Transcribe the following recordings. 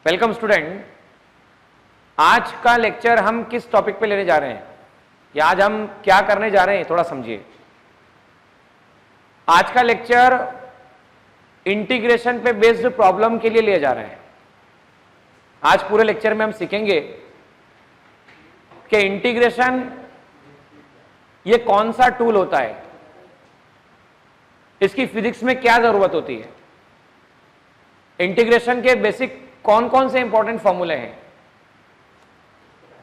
Welcome student. आज का lecture हम किस टॉपिक पे लेने जा रहे हैं या आज हम क्या करने जा रहे हैं थोड़ा समझिए। आज का लेक्चर इंटीग्रेशन पे बेस्ड प्रॉब्लम के लिए जा रहे हैं। आज पूरे लेक्चर में हम सीखेंगे कि इंटीग्रेशन ये कौन सा टूल होता है, इसकी फिजिक्स में क्या जरूरत होती है, इंटीग्रेशन के बेसिक कौन कौन से इंपॉर्टेंट फॉर्मूले हैं,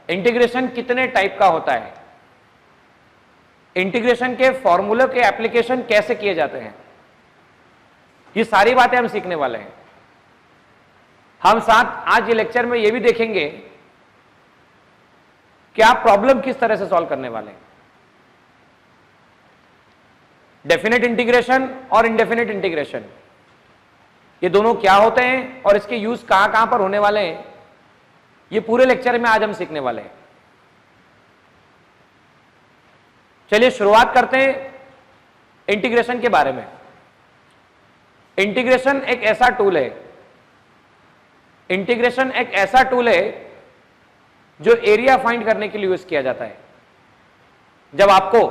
इंटीग्रेशन कितने टाइप का होता है, इंटीग्रेशन के फॉर्मूले के एप्लीकेशन कैसे किए जाते हैं, ये सारी बातें हम सीखने वाले हैं। हम साथ आज ये लेक्चर में ये भी देखेंगे कि आप प्रॉब्लम किस तरह से सॉल्व करने वाले हैं। डेफिनेट इंटीग्रेशन और इंडेफिनेट इंटीग्रेशन ये दोनों क्या होते हैं और इसके यूज कहां कहां पर होने वाले हैं, ये पूरे लेक्चर में आज हम सीखने वाले हैं। चलिए शुरुआत करते हैं इंटीग्रेशन के बारे में। इंटीग्रेशन एक ऐसा टूल है, इंटीग्रेशन एक ऐसा टूल है जो एरिया फाइंड करने के लिए यूज किया जाता है। जब आपको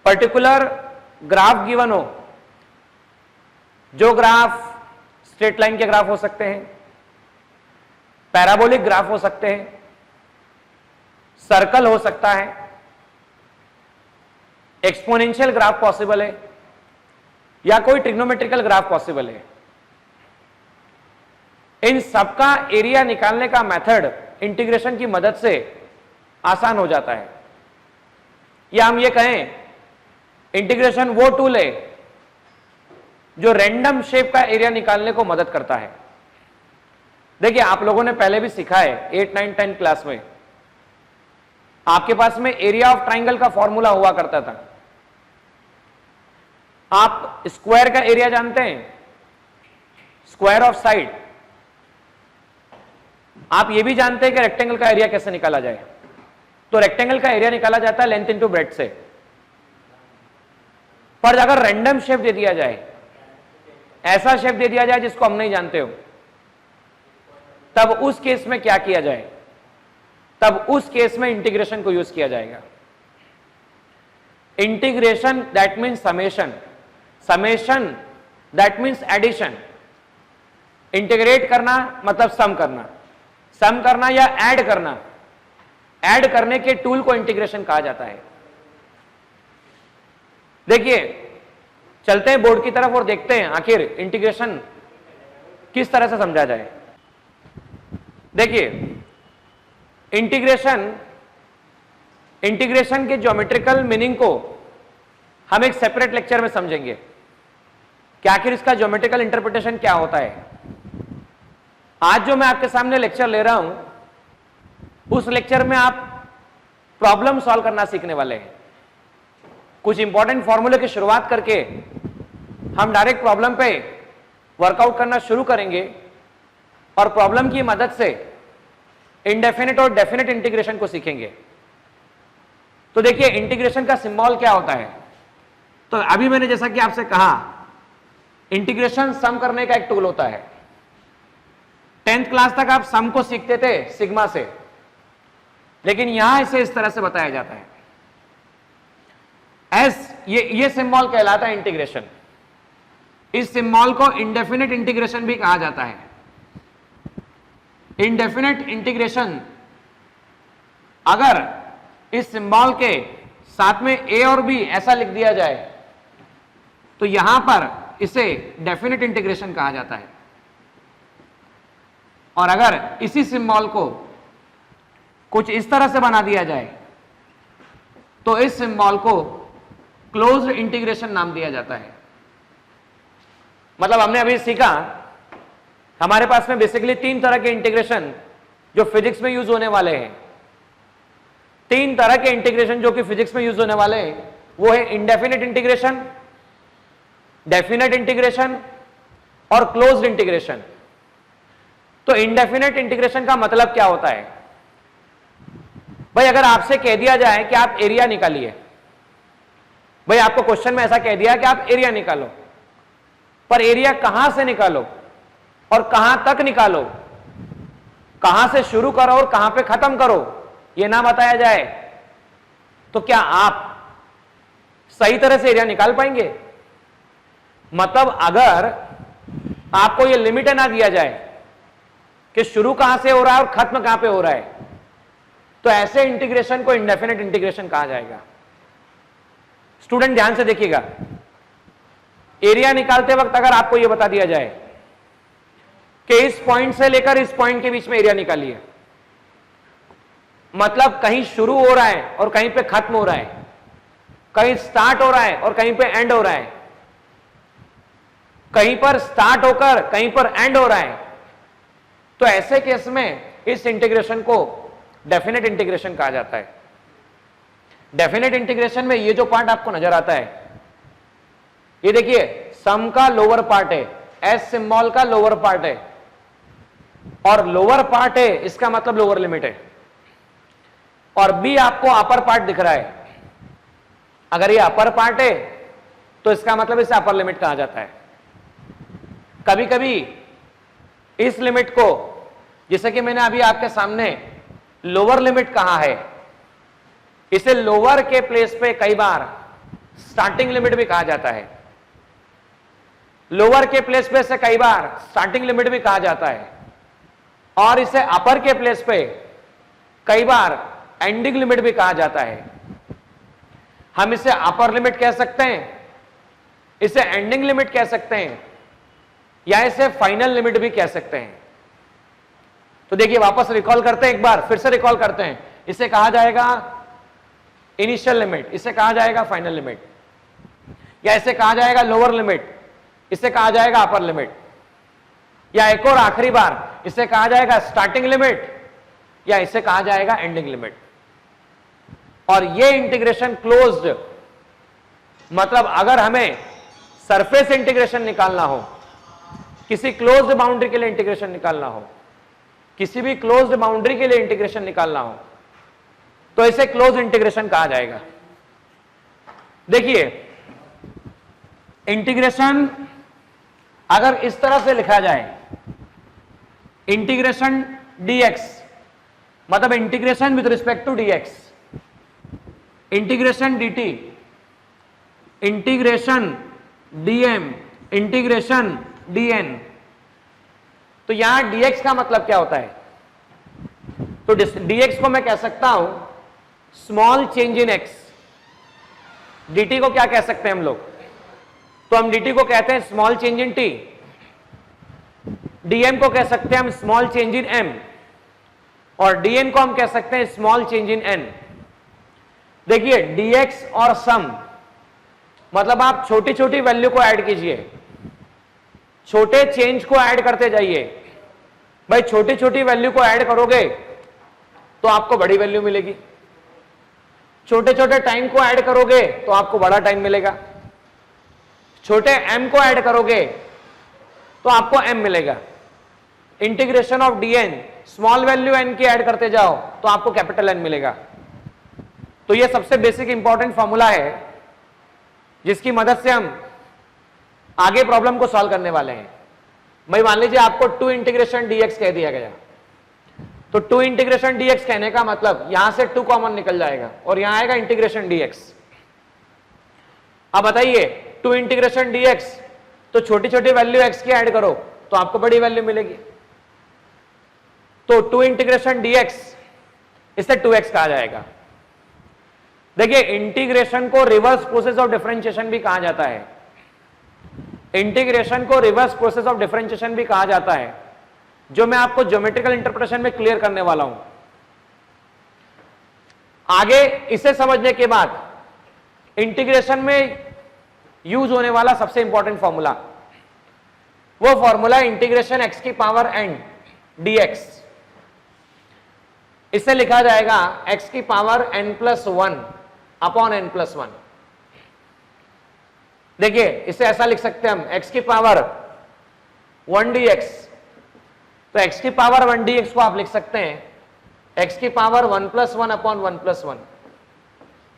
पर्टिकुलर ग्राफ गिवन हो, जो ग्राफ स्ट्रेट लाइन के ग्राफ हो सकते हैं, पैराबोलिक ग्राफ हो सकते हैं, सर्कल हो सकता है, एक्सपोनेंशियल ग्राफ पॉसिबल है या कोई ट्रिग्नोमेट्रिकल ग्राफ पॉसिबल है। इन सबका एरिया निकालने का मेथड इंटीग्रेशन की मदद से आसान हो जाता है। या हम ये कहें इंटीग्रेशन वो टूल है जो रैंडम शेप का एरिया निकालने को मदद करता है। देखिए आप लोगों ने पहले भी सीखा है 8, 9, 10 क्लास में, आपके पास में एरिया ऑफ ट्राइंगल का फॉर्मूला हुआ करता था। आप स्क्वायर का एरिया जानते हैं, स्क्वायर ऑफ साइड। आप ये भी जानते हैं कि रेक्टेंगल का एरिया कैसे निकाला जाए। तो रेक्टेंगल का एरिया निकाला जाता है लेंथ इनटू ब्रेड्थ से। पर अगर रैंडम शेप दे दिया जाए, ऐसा शेप दे दिया जाए जिसको हम नहीं जानते हो, तब उस केस में क्या किया जाए? तब उस केस में इंटीग्रेशन को यूज किया जाएगा। Integration that means summation, summation that means addition. Integrate करना मतलब सम करना, सम करना या ऐड करना, ऐड करने के टूल को इंटीग्रेशन कहा जाता है। देखिए चलते हैं बोर्ड की तरफ और देखते हैं आखिर इंटीग्रेशन किस तरह से समझा जाए। देखिए इंटीग्रेशन के ज्योमेट्रिकल मीनिंग को हम एक सेपरेट लेक्चर में समझेंगे कि आखिर इसका ज्योमेट्रिकल इंटरप्रिटेशन क्या होता है। आज जो मैं आपके सामने लेक्चर ले रहा हूं, उस लेक्चर में आप प्रॉब्लम सॉल्व करना सीखने वाले हैं। कुछ इंपॉर्टेंट फॉर्मूले की शुरुआत करके हम डायरेक्ट प्रॉब्लम पे वर्कआउट करना शुरू करेंगे और प्रॉब्लम की मदद से इंडेफिनिट और डेफिनेट इंटीग्रेशन को सीखेंगे। तो देखिए इंटीग्रेशन का सिंबल क्या होता है। तो अभी मैंने जैसा कि आपसे कहा, इंटीग्रेशन सम करने का एक टूल होता है। 10th क्लास तक आप सम को सीखते थे सिग्मा से, लेकिन यहां इसे इस तरह से बताया जाता है। एस ये सिंबल कहलाता है इंटीग्रेशन। इस सिंबल को इंडेफिनिट इंटीग्रेशन भी कहा जाता है। इंडेफिनिट इंटीग्रेशन अगर इस सिंबल के साथ में ए और बी ऐसा लिख दिया जाए तो यहां पर इसे डेफिनिट इंटीग्रेशन कहा जाता है। और अगर इसी सिंबल को कुछ इस तरह से बना दिया जाए तो इस सिंबल को क्लोज्ड इंटीग्रेशन नाम दिया जाता है। मतलब हमने अभी सीखा, हमारे पास में बेसिकली 3 तरह के इंटीग्रेशन जो फिजिक्स में यूज होने वाले हैं। 3 तरह के इंटीग्रेशन जो कि फिजिक्स में यूज होने वाले हैं, वो है इंडेफिनिट इंटीग्रेशन, डेफिनेट इंटीग्रेशन और क्लोज्ड इंटीग्रेशन। तो इंडेफिनेट इंटीग्रेशन का मतलब क्या होता है? भाई अगर आपसे कह दिया जाए कि आप एरिया निकालिए, भाई आपको क्वेश्चन में ऐसा कह दिया कि आप एरिया निकालो, पर एरिया कहां से निकालो? और कहां तक निकालो, कहां से शुरू करो और कहां पे खत्म करो, यह ना बताया जाए तो क्या आप सही तरह से एरिया निकाल पाएंगे? मतलब अगर आपको यह लिमिट ना दिया जाए कि शुरू कहां से हो रहा है और खत्म कहां पे हो रहा है, तो ऐसे इंटीग्रेशन को इंडेफिनेट इंटीग्रेशन कहा जाएगा। स्टूडेंट ध्यान से देखिएगा, एरिया निकालते वक्त अगर आपको यह बता दिया जाए कि इस पॉइंट से लेकर इस पॉइंट के बीच में एरिया निकालिए, मतलब कहीं शुरू हो रहा है और कहीं पे खत्म हो रहा है, कहीं स्टार्ट हो रहा है और कहीं पे एंड हो रहा है, कहीं पर स्टार्ट होकर कहीं पर एंड हो रहा है, तो ऐसे केस में इस इंटीग्रेशन को डेफिनेट इंटीग्रेशन कहा जाता है। डेफिनेट इंटीग्रेशन में ये जो पार्ट आपको नजर आता है, ये देखिए सम का लोअर पार्ट है, एस सिंबल का लोअर पार्ट है, और लोअर पार्ट है इसका मतलब लोअर लिमिट है, और बी आपको अपर पार्ट दिख रहा है। अगर ये अपर पार्ट है तो इसका मतलब इसे अपर लिमिट कहा जाता है। कभी कभी इस लिमिट को, जैसे कि मैंने अभी आपके सामने लोअर लिमिट कहा है, इसे लोअर के प्लेस पे कई बार स्टार्टिंग लिमिट भी कहा जाता है, लोअर के प्लेस पे से कई बार स्टार्टिंग लिमिट भी कहा जाता है, और इसे अपर के प्लेस पे कई बार एंडिंग लिमिट भी कहा जाता है। हम इसे अपर लिमिट कह सकते हैं, इसे एंडिंग लिमिट कह सकते हैं, या इसे फाइनल लिमिट भी कह सकते हैं। तो देखिए वापस रिकॉल करते हैं, एक बार फिर से रिकॉल करते हैं। इसे कहा जाएगा इनिशियल लिमिट, इसे कहा जाएगा फाइनल लिमिट, या इसे कहा जाएगा लोअर लिमिट, इसे कहा जाएगा अपर लिमिट, या एक और आखिरी बार इसे कहा जाएगा स्टार्टिंग लिमिट, या इसे कहा जाएगा एंडिंग लिमिट। और ये इंटीग्रेशन क्लोज्ड, मतलब अगर हमें सरफेस इंटीग्रेशन निकालना हो, किसी क्लोज्ड बाउंड्री के लिए इंटीग्रेशन निकालना हो, किसी भी क्लोज्ड बाउंड्री के लिए इंटीग्रेशन निकालना हो, तो इसे क्लोज इंटीग्रेशन कहा जाएगा। देखिए इंटीग्रेशन अगर इस तरह से लिखा जाए, इंटीग्रेशन dx मतलब integration with respect to dx, integration dt, integration dm, integration dn, तो यहां dx का मतलब क्या होता है? तो dx को मैं कह सकता हूं small change in x, dt को क्या कह सकते हैं हम लोग? तो हम dt को कहते हैं small change in t, dm को कह सकते हैं हम स्मॉल चेंज इन m, और dn को हम कह सकते हैं स्मॉल चेंज इन n। देखिए dx और सम मतलब आप छोटी छोटी वैल्यू को ऐड कीजिए, छोटे चेंज को ऐड करते जाइए। भाई छोटी छोटी वैल्यू को ऐड करोगे तो आपको बड़ी वैल्यू मिलेगी, छोटे छोटे टाइम को ऐड करोगे तो आपको बड़ा टाइम मिलेगा, छोटे m को ऐड करोगे तो आपको m मिलेगा। Integration of dn, small value n की ऐड करते जाओ तो आपको कैपिटल N मिलेगा। तो ये सबसे बेसिक इंपॉर्टेंट फॉर्मूला है जिसकी मदद से हम आगे प्रॉब्लम को सॉल्व करने वाले हैं। भाई मान लीजिए आपको 2 इंटीग्रेशन dx कह दिया गया, तो 2 इंटीग्रेशन dx कहने का मतलब यहां से 2 कॉमन निकल जाएगा और यहां आएगा इंटीग्रेशन dx। अब बताइए 2 इंटीग्रेशन dx, तो छोटी छोटी वैल्यू x की ऐड करो तो आपको बड़ी वैल्यू मिलेगी। तो 2 इंटीग्रेशन dx, इसे 2x कहा जाएगा। देखिए इंटीग्रेशन को रिवर्स प्रोसेस ऑफ डिफरेंशिएशन भी कहा जाता है, इंटीग्रेशन को रिवर्स प्रोसेस ऑफ डिफरेंशिएशन भी कहा जाता है, जो मैं आपको ज्योमेट्रिकल इंटरप्रिटेशन में क्लियर करने वाला हूं। आगे इसे समझने के बाद इंटीग्रेशन में यूज होने वाला सबसे इंपॉर्टेंट फॉर्मूला, वो फॉर्मूला इंटीग्रेशन x की पावर n dx। इसे लिखा जाएगा x की पावर n+1 अपॉन n+1। देखिए इसे ऐसा लिख सकते हैं हम, x की पावर 1 dx, तो x की पावर 1 dx को आप लिख सकते हैं x की पावर 1+1 अपॉन 1+1,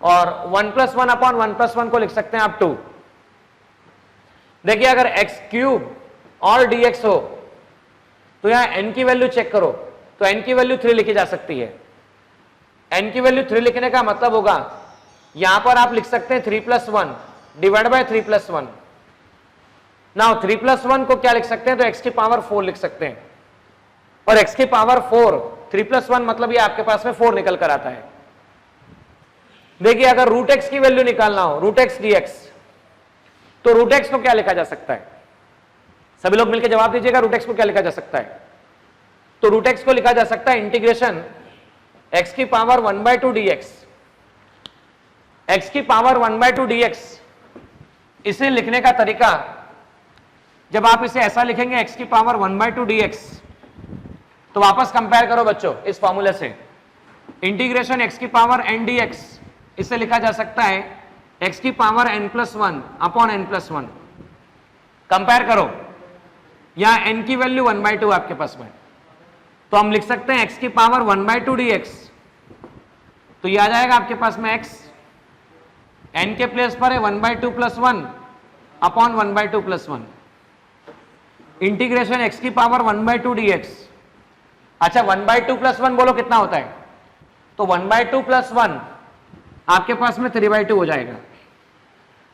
और 1+1 अपॉन 1+1 को लिख सकते हैं आप 2। देखिए अगर x क्यूब और dx हो तो यहां n की वैल्यू चेक करो, तो n की वैल्यू 3 लिखी जा सकती है। n की वैल्यू 3 लिखने का मतलब होगा यहां पर आप लिख सकते हैं 3 + 1 डिवाइड बाय 3 + 1। नाउ 3 + 1 को क्या लिख सकते हैं, तो x की पावर 4 लिख सकते हैं, और x की पावर 4, 3 + 1 मतलब ये आपके पास में 4 निकल कर आता है। देखिए अगर √x की वैल्यू निकालना हो, √x dx, तो √x को क्या लिखा जा सकता है, सभी लोग मिलकर जवाब दीजिएगा, √x को क्या लिखा जा सकता है। तो √x को लिखा जा सकता है इंटीग्रेशन x की पावर 1/2 dx, x की पावर 1/2 dx। इसे लिखने का तरीका, जब आप इसे ऐसा लिखेंगे x की पावर 1/2 dx, तो वापस कंपेयर करो बच्चों इस फॉर्मूले से, इंटीग्रेशन x की पावर n dx, इसे लिखा जा सकता है x की power n+1 upon n+1। Compare करो, यहां n की वैल्यू 1/2 आपके पास में, तो हम लिख सकते हैं x की पावर 1/2 dx, तो ये आ जाएगा आपके पास में x, n के प्लेस पर है 1/2 + 1 अपॉन 1/2 + 1, इंटीग्रेशन x की पावर 1/2 dx। अच्छा 1/2 + 1 बोलो कितना होता है, तो 1/2 + 1 आपके पास में 3/2 हो जाएगा,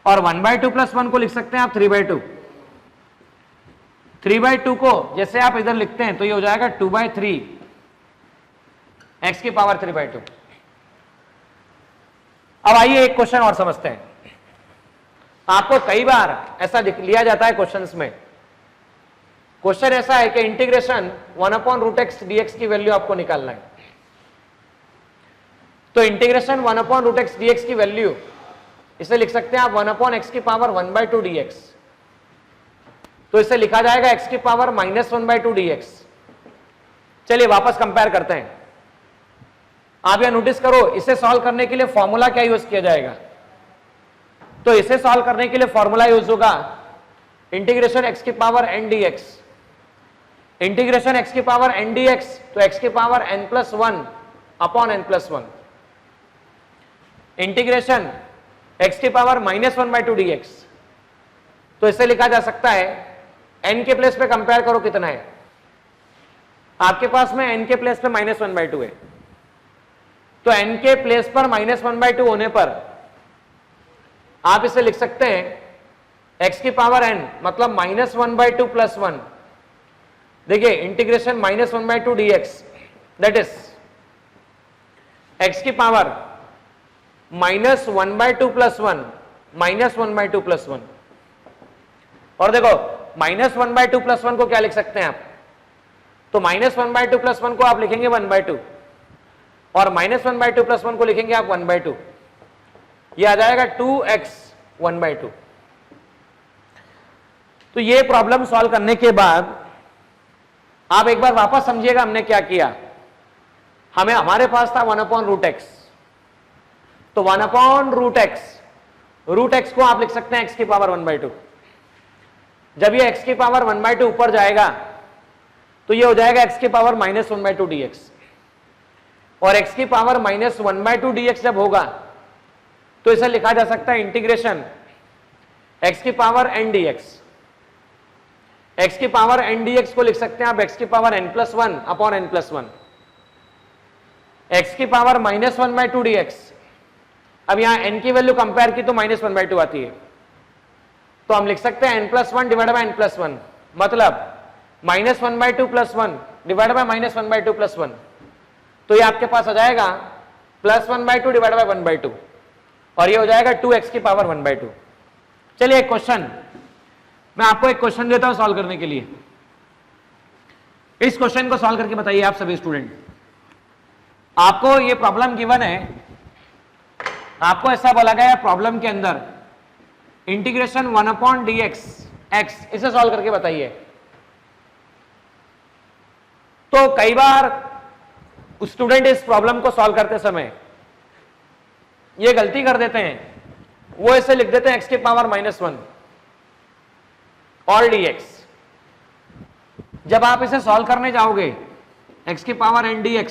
और 1/2 + 1 को लिख सकते हैं आप 3/2। 3/2 को जैसे आप इधर लिखते हैं तो ये हो जाएगा 2/3 x की पावर 3/2। अब आइए एक क्वेश्चन और समझते हैं। आपको कई बार ऐसा लिया जाता है क्वेश्चंस में, क्वेश्चन ऐसा है कि इंटीग्रेशन 1/√x dx की वैल्यू आपको निकालना है। तो इंटीग्रेशन 1/√x dx की वैल्यू, इसे लिख सकते हैं आप 1/x की पावर 1/2 dx, तो इसे लिखा जाएगा x की पावर -1/2 dx। चलिए वापस कंपेयर करते हैं। आप यह नोटिस करो, इसे सॉल्व करने के लिए फॉर्मूला क्या यूज किया जाएगा, तो इसे सॉल्व करने के लिए फॉर्मूला यूज होगा इंटीग्रेशन x की power n dx, integration x की पावर n dx, तो x की power n+1 upon n+1, integration x की पावर -1/2 dx, तो इसे लिखा जा सकता है n के प्लेस पे कंपेयर करो कितना है, आपके पास में n के प्लेस पे -1/2 है, तो n के प्लेस पर -1/2 होने पर आप इसे लिख सकते हैं x की पावर n मतलब -1/2 + 1। देखिए integration -1/2 dx, that is x की पावर -1/2 + 1 -1/2 + 1। और देखो -1/2 + 1 को क्या लिख सकते हैं आप, तो -1/2 + 1 को आप लिखेंगे 1/2, और -1/2 + 1 को लिखेंगे आप 1/2, ये आ जाएगा 2x 1/2। तो ये प्रॉब्लम सॉल्व करने के बाद आप एक बार वापस समझिएगा हमने क्या किया। हमारे पास था 1/√x, तो 1/√x, √x को आप लिख सकते हैं x की पावर 1/2। जब ये x की पावर 1/2 ऊपर जाएगा तो ये हो जाएगा x की पावर -1/2 dx, और x की पावर -1/2 dx जब होगा तो इसे लिखा जा सकता है इंटीग्रेशन x की पावर n dx, x की पावर n dx को लिख सकते हैं आप x की power n+1 upon n+1, x की पावर -1/2 dx। अब यहां n की वैल्यू कंपेयर की तो -1/2 आती है, तो हम लिख सकते हैं n+1 डिवाइड बाय n+1, मतलब -1/2 + 1 डिवाइड बाय -1/2 + 1, तो ये आपके पास आ जाएगा +1/2 डिवाइड बाय 1/2, और ये हो जाएगा 2x की पावर 1/2। चलिए एक क्वेश्चन, मैं आपको एक क्वेश्चन देता हूं सॉल्व करने के लिए। इस क्वेश्चन को सॉल्व करके बताइए आप सभी स्टूडेंट। आपको ये प्रॉब्लम गिवन है, आपको ऐसा बोला गया है प्रॉब्लम के अंदर इंटीग्रेशन 1/dx x, इसे सॉल्व करके बताइए। तो कई बार स्टूडेंट इस प्रॉब्लम को सॉल्व करते समय ये गलती कर देते हैं, वो इसे लिख देते हैं x की पावर -1 और dx। जब आप इसे सॉल्व करने जाओगे x की पावर n dx,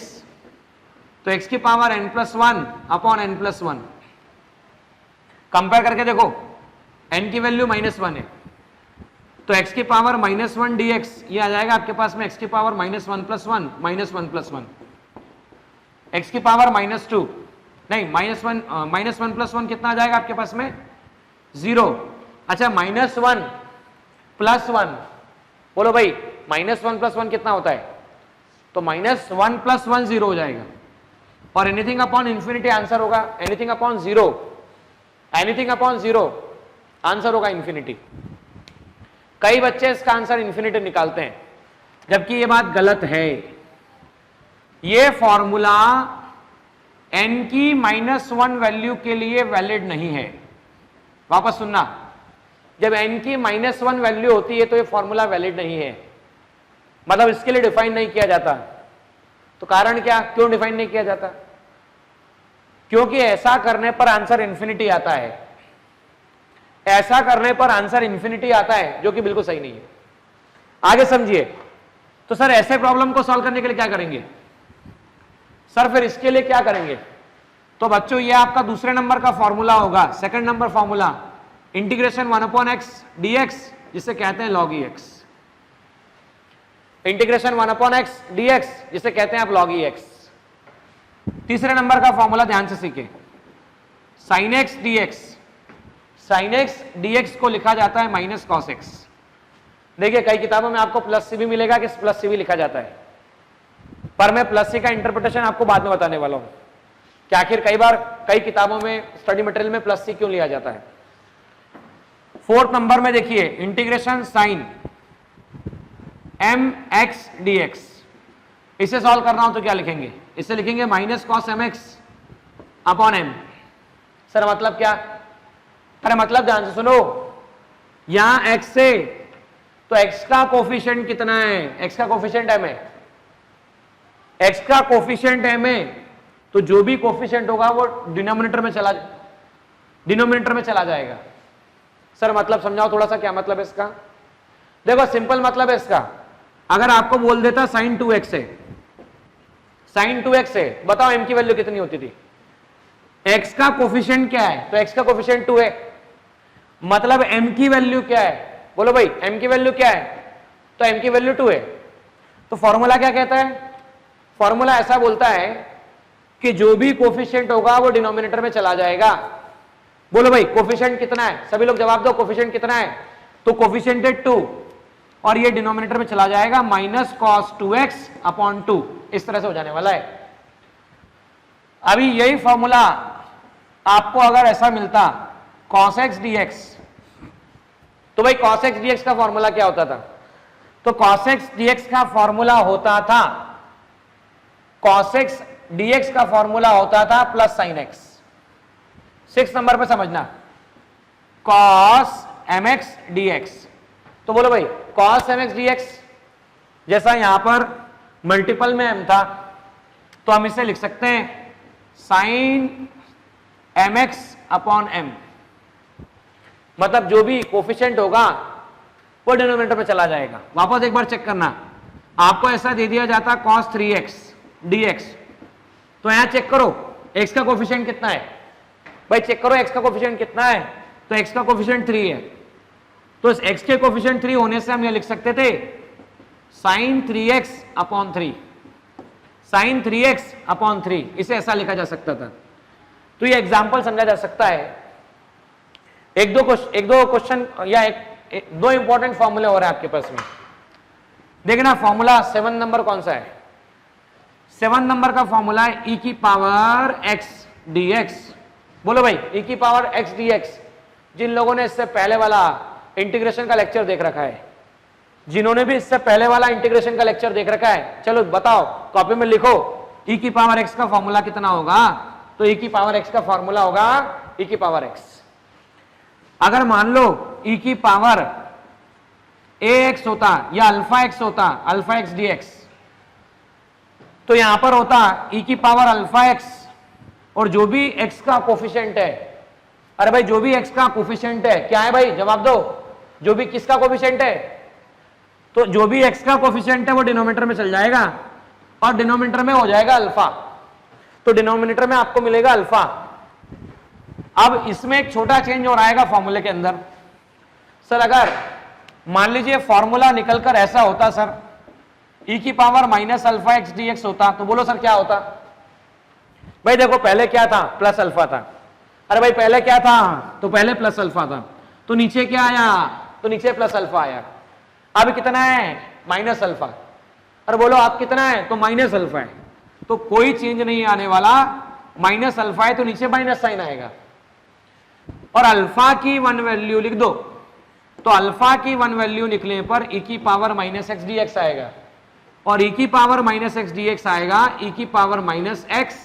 तो x की power n+1 upon n+1, compare करके देखो n की वैल्यू -1 है, तो x की पावर -1 dx ये आ जाएगा आपके पास में x की पावर -1 + 1 -1 + 1, x की पावर -2 नहीं -1 + 1 कितना आ जाएगा आपके पास में 0। अच्छा -1 + 1 बोलो भाई, -1 + 1 कितना होता है? तो -1 + 1 0 हो जाएगा और एनीथिंग अपॉन इंफिनिटी आंसर होगा anything upon 0, anything upon 0 answer होगा इंफिनिटी। कई बच्चे इसका आंसर इंफिनिटी निकालते हैं, जबकि ये बात गलत है। ये फॉर्मूला n की -1 वैल्यू के लिए वैलिड नहीं है। वापस सुनना, जब n की -1 वैल्यू होती है तो ये फॉर्मूला वैलिड नहीं है, मतलब इसके लिए डिफाइन नहीं किया जाता। तो कारण क्या, क्यों डिफाइन नहीं किया जाता? क्योंकि ऐसा करने पर आंसर इंफिनिटी आता है, ऐसा करने पर आंसर इंफिनिटी आता है, जो कि बिल्कुल सही नहीं है। आगे समझिए। तो सर ऐसे प्रॉब्लम को सॉल्व करने के लिए क्या करेंगे? सर फिर इसके लिए क्या करेंगे? तो बच्चों ये आपका दूसरे नंबर का फॉर्मूला होगा, second number formula, integration 1/x dx, जिसे कहते हैं log x। Integration 1/x dx जिसे कहते हैं आप log x। तीसरे नंबर का फॉर्मूला ध्यान से सीखें, sin x dx। sin x dx को लिखा जाता है -cos x। देखिए कई किताबों में आपको +c भी मिलेगा कि +c भी लिखा जाता है, पर मैं +c का इंटरप्रिटेशन आपको बाद में बताने वाला हूं कि आखिर कई बार कई किताबों में स्टडी मटेरियल में +c क्यों लिया जाता है। फोर्थ नंबर में देखिए इंटीग्रेशन sin mx dx, इसे सॉल्व करना हो तो क्या लिखेंगे? इसे लिखेंगे -cos mx upon m। Sir मतलब क्या? अरे मतलब ध्यान से सुनो, यहां x से, तो x का कोफिशिएंट कितना है? x का कोफिशिएंट m है, x का कोफिशिएंट m है, तो जो भी कोफिशिएंट होगा वो डिनोमिनेटर में चला जाएगा। सर मतलब समझाओ थोड़ा सा, क्या मतलब है इसका? देखो सिंपल मतलब है इसका, अगर आपको बोल देता sin 2x है, sin 2x है, बताओ m की वैल्यू कितनी होती थी? x का कोफिशिएंट क्या है? तो x का कोफिशिएंट 2 है, मतलब m की वैल्यू क्या है? बोलो भाई m की वैल्यू क्या है? तो m की वैल्यू 2 है। तो फॉर्मूला क्या कहता है? फॉर्मूला ऐसा बोलता है कि जो भी कोफिशिएंट होगा वो डिनोमिनेटर में चला जाएगा। बोलो भाई कोफिशिएंट कितना है? सभी लोग जवाब दो, कोफिशिएंट कितना है? तो कोफिशिएंट है 2 और ये डिनोमिनेटर में चला जाएगा -cos 2x अपॉन 2, इस तरह से हो जाने वाला है। अभी यही फॉर्मूला आपको अगर ऐसा मिलता cos x dx, तो भाई cos x dx का फॉर्मूला क्या होता था? तो cos x dx का फॉर्मूला होता था, cos x dx का फॉर्मूला होता था प्लस sin x। 6 नंबर पे समझना, cos mx dx। तो बोलो भाई cos mx dx, जैसा यहां पर मल्टीपल में m था तो हम इसे लिख सकते हैं sin mx अपॉन m, मतलब जो भी कोफिशिएंट होगा वो डिनोमिनेटर में चला जाएगा। वापस एक बार चेक करना, आपको ऐसा दे दिया जाता cos 3x dx, तो यहां चेक करो x का कोफिशिएंट कितना है? भाई चेक करो x का कोफिशिएंट कितना है? तो x का कोफिशिएंट 3 है, तो इस x के कोफिशिएंट 3 होने से हम ये लिख सकते थे sin 3x upon 3, sin 3x upon 3, इसे ऐसा लिखा जा सकता था। तो ये एग्जाम्पल समझा जा सकता है। एक दो क्वेश्चन या दो इंपॉर्टेंट फॉर्मूले हो रहे हैं आपके पास में। देखना फॉर्मूला 7 नंबर कौन सा है? 7 नंबर का फॉर्मूला है e की पावर x dx। बोलो भाई e की पावर x dx, जिन लोगों ने इससे पहले वाला इंटीग्रेशन का लेक्चर देख रखा है, जिन्होंने भी इससे पहले वाला इंटीग्रेशन का लेक्चर देख रखा है, चलो बताओ कॉपी में लिखो e की पावर x का फॉर्मूला कितना होगा? तो e की पावर x का फॉर्मूला होगा e की पावर x। अगर मान लो e की पावर ax होता या अल्फा x होता, अल्फा x dx, तो यहां पर होता e की पावर अल्फा x और जो भी x का कोफिशिएंट है। अरे भाई जो भी x का कोफिशिएंट है क्या है भाई? जवाब दो, जो भी किसका कोफिशिएंट है? तो जो भी x का कोफिशिएंट है वो डिनोमिनेटर में चल जाएगा और डिनोमिनेटर में हो जाएगा अल्फा, तो डिनोमिनेटर में आपको मिलेगा अल्फा। अब इसमें एक छोटा चेंज हो आएगा फॉर्मूले के अंदर। सर अगर मान लीजिए फॉर्मूला निकलकर ऐसा होता सर, e की power minus alpha x D x होता, तो बोलो सर क्या होता? भाई देखो पहले क्या था, प्लस अल्फा था। अरे भाई पहले क्या था, तो पहले प्लस अल्फा था। तो नीचे क्या आया, तो नीचे प्लस अल्फा आया। अब कितना है, माइनस अल्फा। अरे बोलो आप कितना है, तो माइनस अल्फा है। तो कोई चेंज नहीं आने वाला, माइनस अल्फा है तो नीचे माइनस साइन आएगा। और अल्फा की वन वैल्यू लिख दो, तो अल्फा की वन वैल्यू निकलने पर e की power minus x D x आएगा, और e की power minus x D x आएगा e की पावर माइनस एक्स,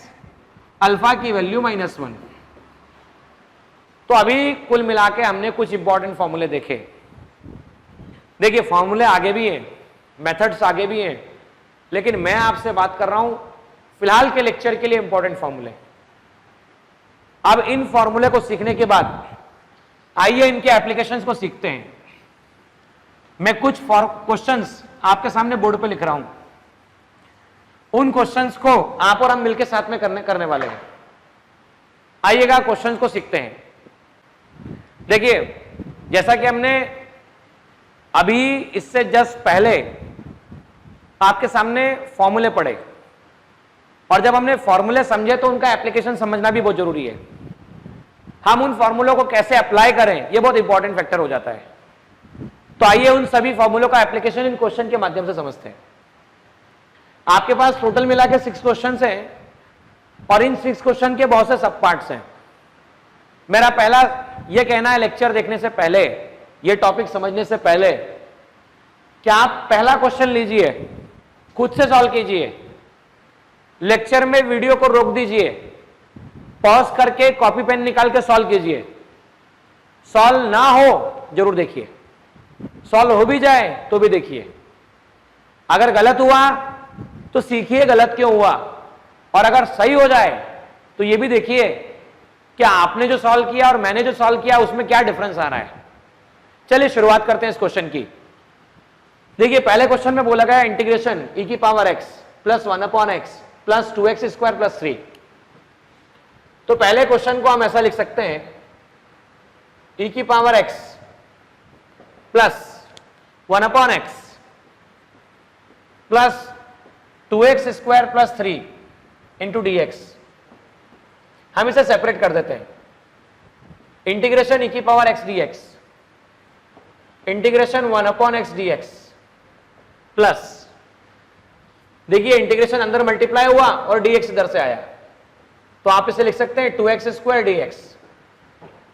अल्फा की वैल्यू -1। तो अभी कुल मिला के हमने कुछ इंपॉर्टेंट फॉर्मूले देखे। देखिए फॉर्मूले आगे भी हैं, मेथड्स आगे भी हैं, लेकिन मैं आपसे बात कर रहा हूं फिलहाल के लेक्चर के लिए इंपॉर्टेंट फॉर्मूले। अब इन फॉर्मूले को सीखने के बाद आइए इनके एप्लीकेशंस को सीखते हैं। मैं कुछ क्वेश्चंस आपके सामने बोर्ड पे लिख रहा हूं, उन क्वेश्चंस को आप और हम मिलकर साथ में करने वाले हैं। आइएगा क्वेश्चंस को सीखते हैं। देखिए जैसा कि हमने अभी इससे जस्ट पहले आपके सामने फॉर्मूले पढ़े, और जब हमने फॉर्मूले समझे तो उनका एप्लीकेशन समझना भी बहुत जरूरी है। हम उन फॉर्मूलों को कैसे अप्लाई करें, यह बहुत इंपॉर्टेंट फैक्टर हो जाता है। तो आइए उन सभी फॉर्मूलों का एप्लीकेशन इन क्वेश्चन के माध्यम से समझते हैं। आपके पास टोटल मिला के 6 क्वेश्चन हैं, और इन 6 क्वेश्चन के बहुत से सब पार्ट्स हैं। मेरा पहला यह कहना है लेक्चर देखने से पहले, यह टॉपिक समझने से पहले, कि आप पहला क्वेश्चन लीजिए, खुद से सॉल्व कीजिए, लेक्चर में वीडियो को रोक दीजिए, पॉज करके कॉपी पेन निकाल के सॉल्व कीजिए। सॉल्व ना हो जरूर देखिए, सॉल्व हो भी जाए तो भी देखिए। अगर गलत हुआ तो सीखिए गलत क्यों हुआ, और अगर सही हो जाए तो यह भी देखिए कि आपने जो सॉल्व किया और मैंने जो सॉल्व किया उसमें क्या डिफरेंस आ रहा है। चलिए शुरुआत करते हैं इस क्वेश्चन की। देखिए पहले क्वेश्चन में बोला गया इंटीग्रेशन e की power x plus 1/x plus 2x square plus 3। तो पहले क्वेश्चन को हम ऐसा लिख सकते हैं, e की power x plus 1/x plus 2x square plus 3 into dx। हम इसे सेपरेट कर देते हैं। इंटीग्रेशन e की power x dx, integration 1/x dx plus, देखिए इंटीग्रेशन अंदर मल्टीप्लाई हुआ और dx इधर से आया, तो आप इसे लिख सकते हैं 2x स्क्वायर dx।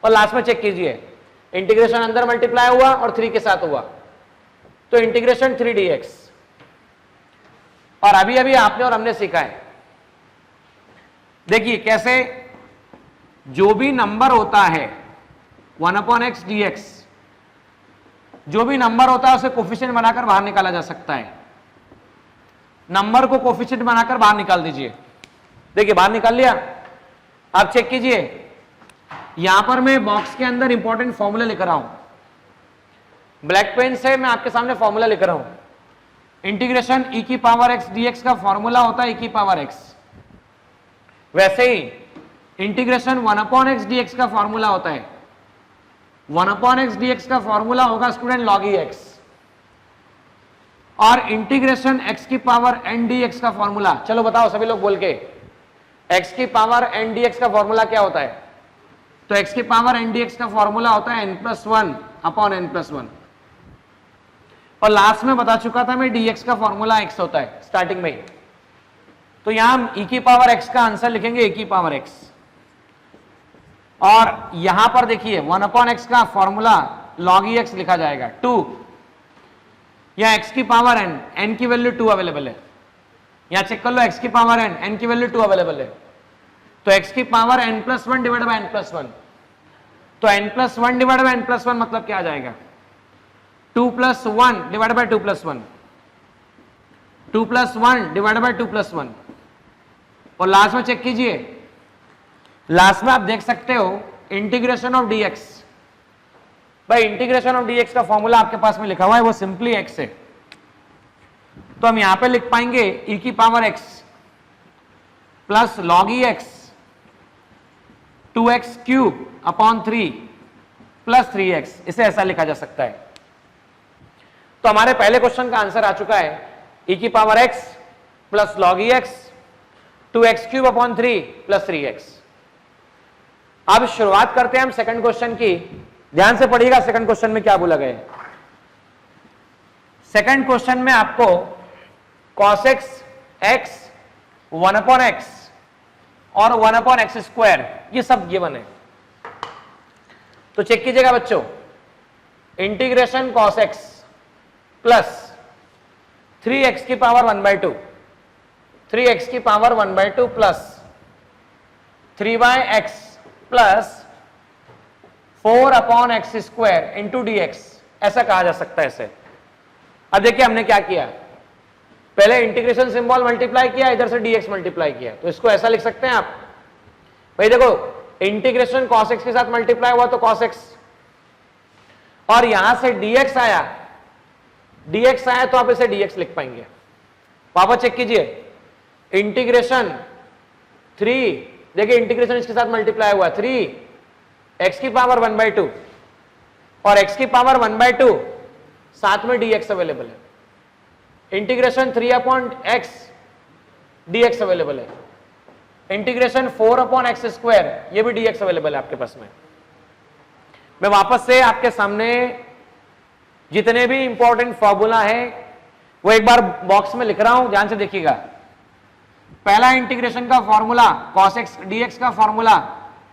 और लास्ट में चेक कीजिए, इंटीग्रेशन अंदर मल्टीप्लाई हुआ और 3 के साथ हुआ, तो इंटीग्रेशन 3 dx। और अभी अभी आपने और हमने सीखा है, देखिए कैसे जो भी नंबर होता है 1/x dx, जो भी नंबर होता है उसे कोफिशिएंट बनाकर बाहर निकाला जा सकता है। नंबर को कोफिशिएंट बनाकर बाहर निकाल दीजिए। देखिए बाहर निकाल लिया। आप चेक कीजिए, यहां पर मैं बॉक्स के अंदर इंपॉर्टेंट फॉर्मूला लिख रहा हूं, ब्लैक पेन से मैं आपके सामने फॉर्मूला लिख रहा हूं। इंटीग्रेशन e की पावर x dx का फॉर्मूला होता है e की पावर x, वैसे ही इंटीग्रेशन 1/x dx का फॉर्मूला होता है 1/x dx का फॉर्मूला होगा स्टूडेंट log x, और इंटीग्रेशन x की पावर n dx का फॉर्मूला, चलो बताओ सभी लोग बोल के, x की पावर n dx का फॉर्मूला क्या होता है? तो x की पावर n dx का फॉर्मूला होता है n+1/n+1। और लास्ट में बता चुका था मैं dx का फॉर्मूला x होता है स्टार्टिंग में ही। तो यहां हम e की पावर x का आंसर लिखेंगे e की पावर x, और यहां पर देखिए 1/x का फॉर्मूला log x लिखा जाएगा 2, या x की पावर n की वैल्यू 2 अवेलेबल है, यहां चेक कर लो x की पावर n की वैल्यू 2 अवेलेबल है, तो x की power n+1 divide by n+1, तो n+1 डिवाइड बाय n+1 मतलब क्या आ जाएगा? 2+1 डिवाइड बाय 2+1, 2+1 डिवाइड बाय 2+1। और लास्ट में चेक कीजिए, लास्ट में आप देख सकते हो इंटीग्रेशन ऑफ dx। भाई इंटीग्रेशन ऑफ dx का फॉर्मूला आपके पास में लिखा हुआ है, वो सिंपली x है, तो हम यहां पे लिख पाएंगे e की power x plus log x 2x³ upon 3 plus 3x। इसे ऐसा लिखा जा सकता है। तो हमारे पहले क्वेश्चन का आंसर आ चुका है e की power x plus log E X 2x³ upon 3 plus 3x। अब शुरुआत करते हैं हम सेकंड क्वेश्चन की। ध्यान से पढ़िएगा सेकंड क्वेश्चन में क्या बोला गया है। सेकंड क्वेश्चन में आपको cos x 1/x और 1/x² ये सब गिवन है। तो चेक कीजिएगा बच्चों, integration cos x plus 3x की पावर 1/2 3x की power 1/2 plus 3/x plus 4/x² into dx, ऐसा कहा जा सकता है इसे। अब देखिए हमने क्या किया, पहले इंटीग्रेशन सिंबल मल्टीप्लाई किया, इधर से dx मल्टीप्लाई किया, तो इसको ऐसा लिख सकते हैं आप। भाई देखो इंटीग्रेशन cos x के साथ मल्टीप्लाई हुआ तो cos x, और यहां से dx आया तो आप इसे dx लिख पाएंगे। पापा चेक कीजिए, इंटीग्रेशन 3, देखिए इंटीग्रेशन इसके साथ मल्टीप्लाई हुआ 3 x की पावर 1/2 और x की पावर 1/2 साथ में dx अवेलेबल है। इंटीग्रेशन 3/x dx अवेलेबल है। इंटीग्रेशन 4/x², ये भी dx अवेलेबल है आपके पास में। मैं वापस से आपके सामने जितने भी इंपॉर्टेंट फॉर्मूला है वो एक बार बॉक्स में लिख रहा हूं, ध्यान से देखिएगा। पहला इंटीग्रेशन का फॉर्मूला cos x dx का फॉर्मूला,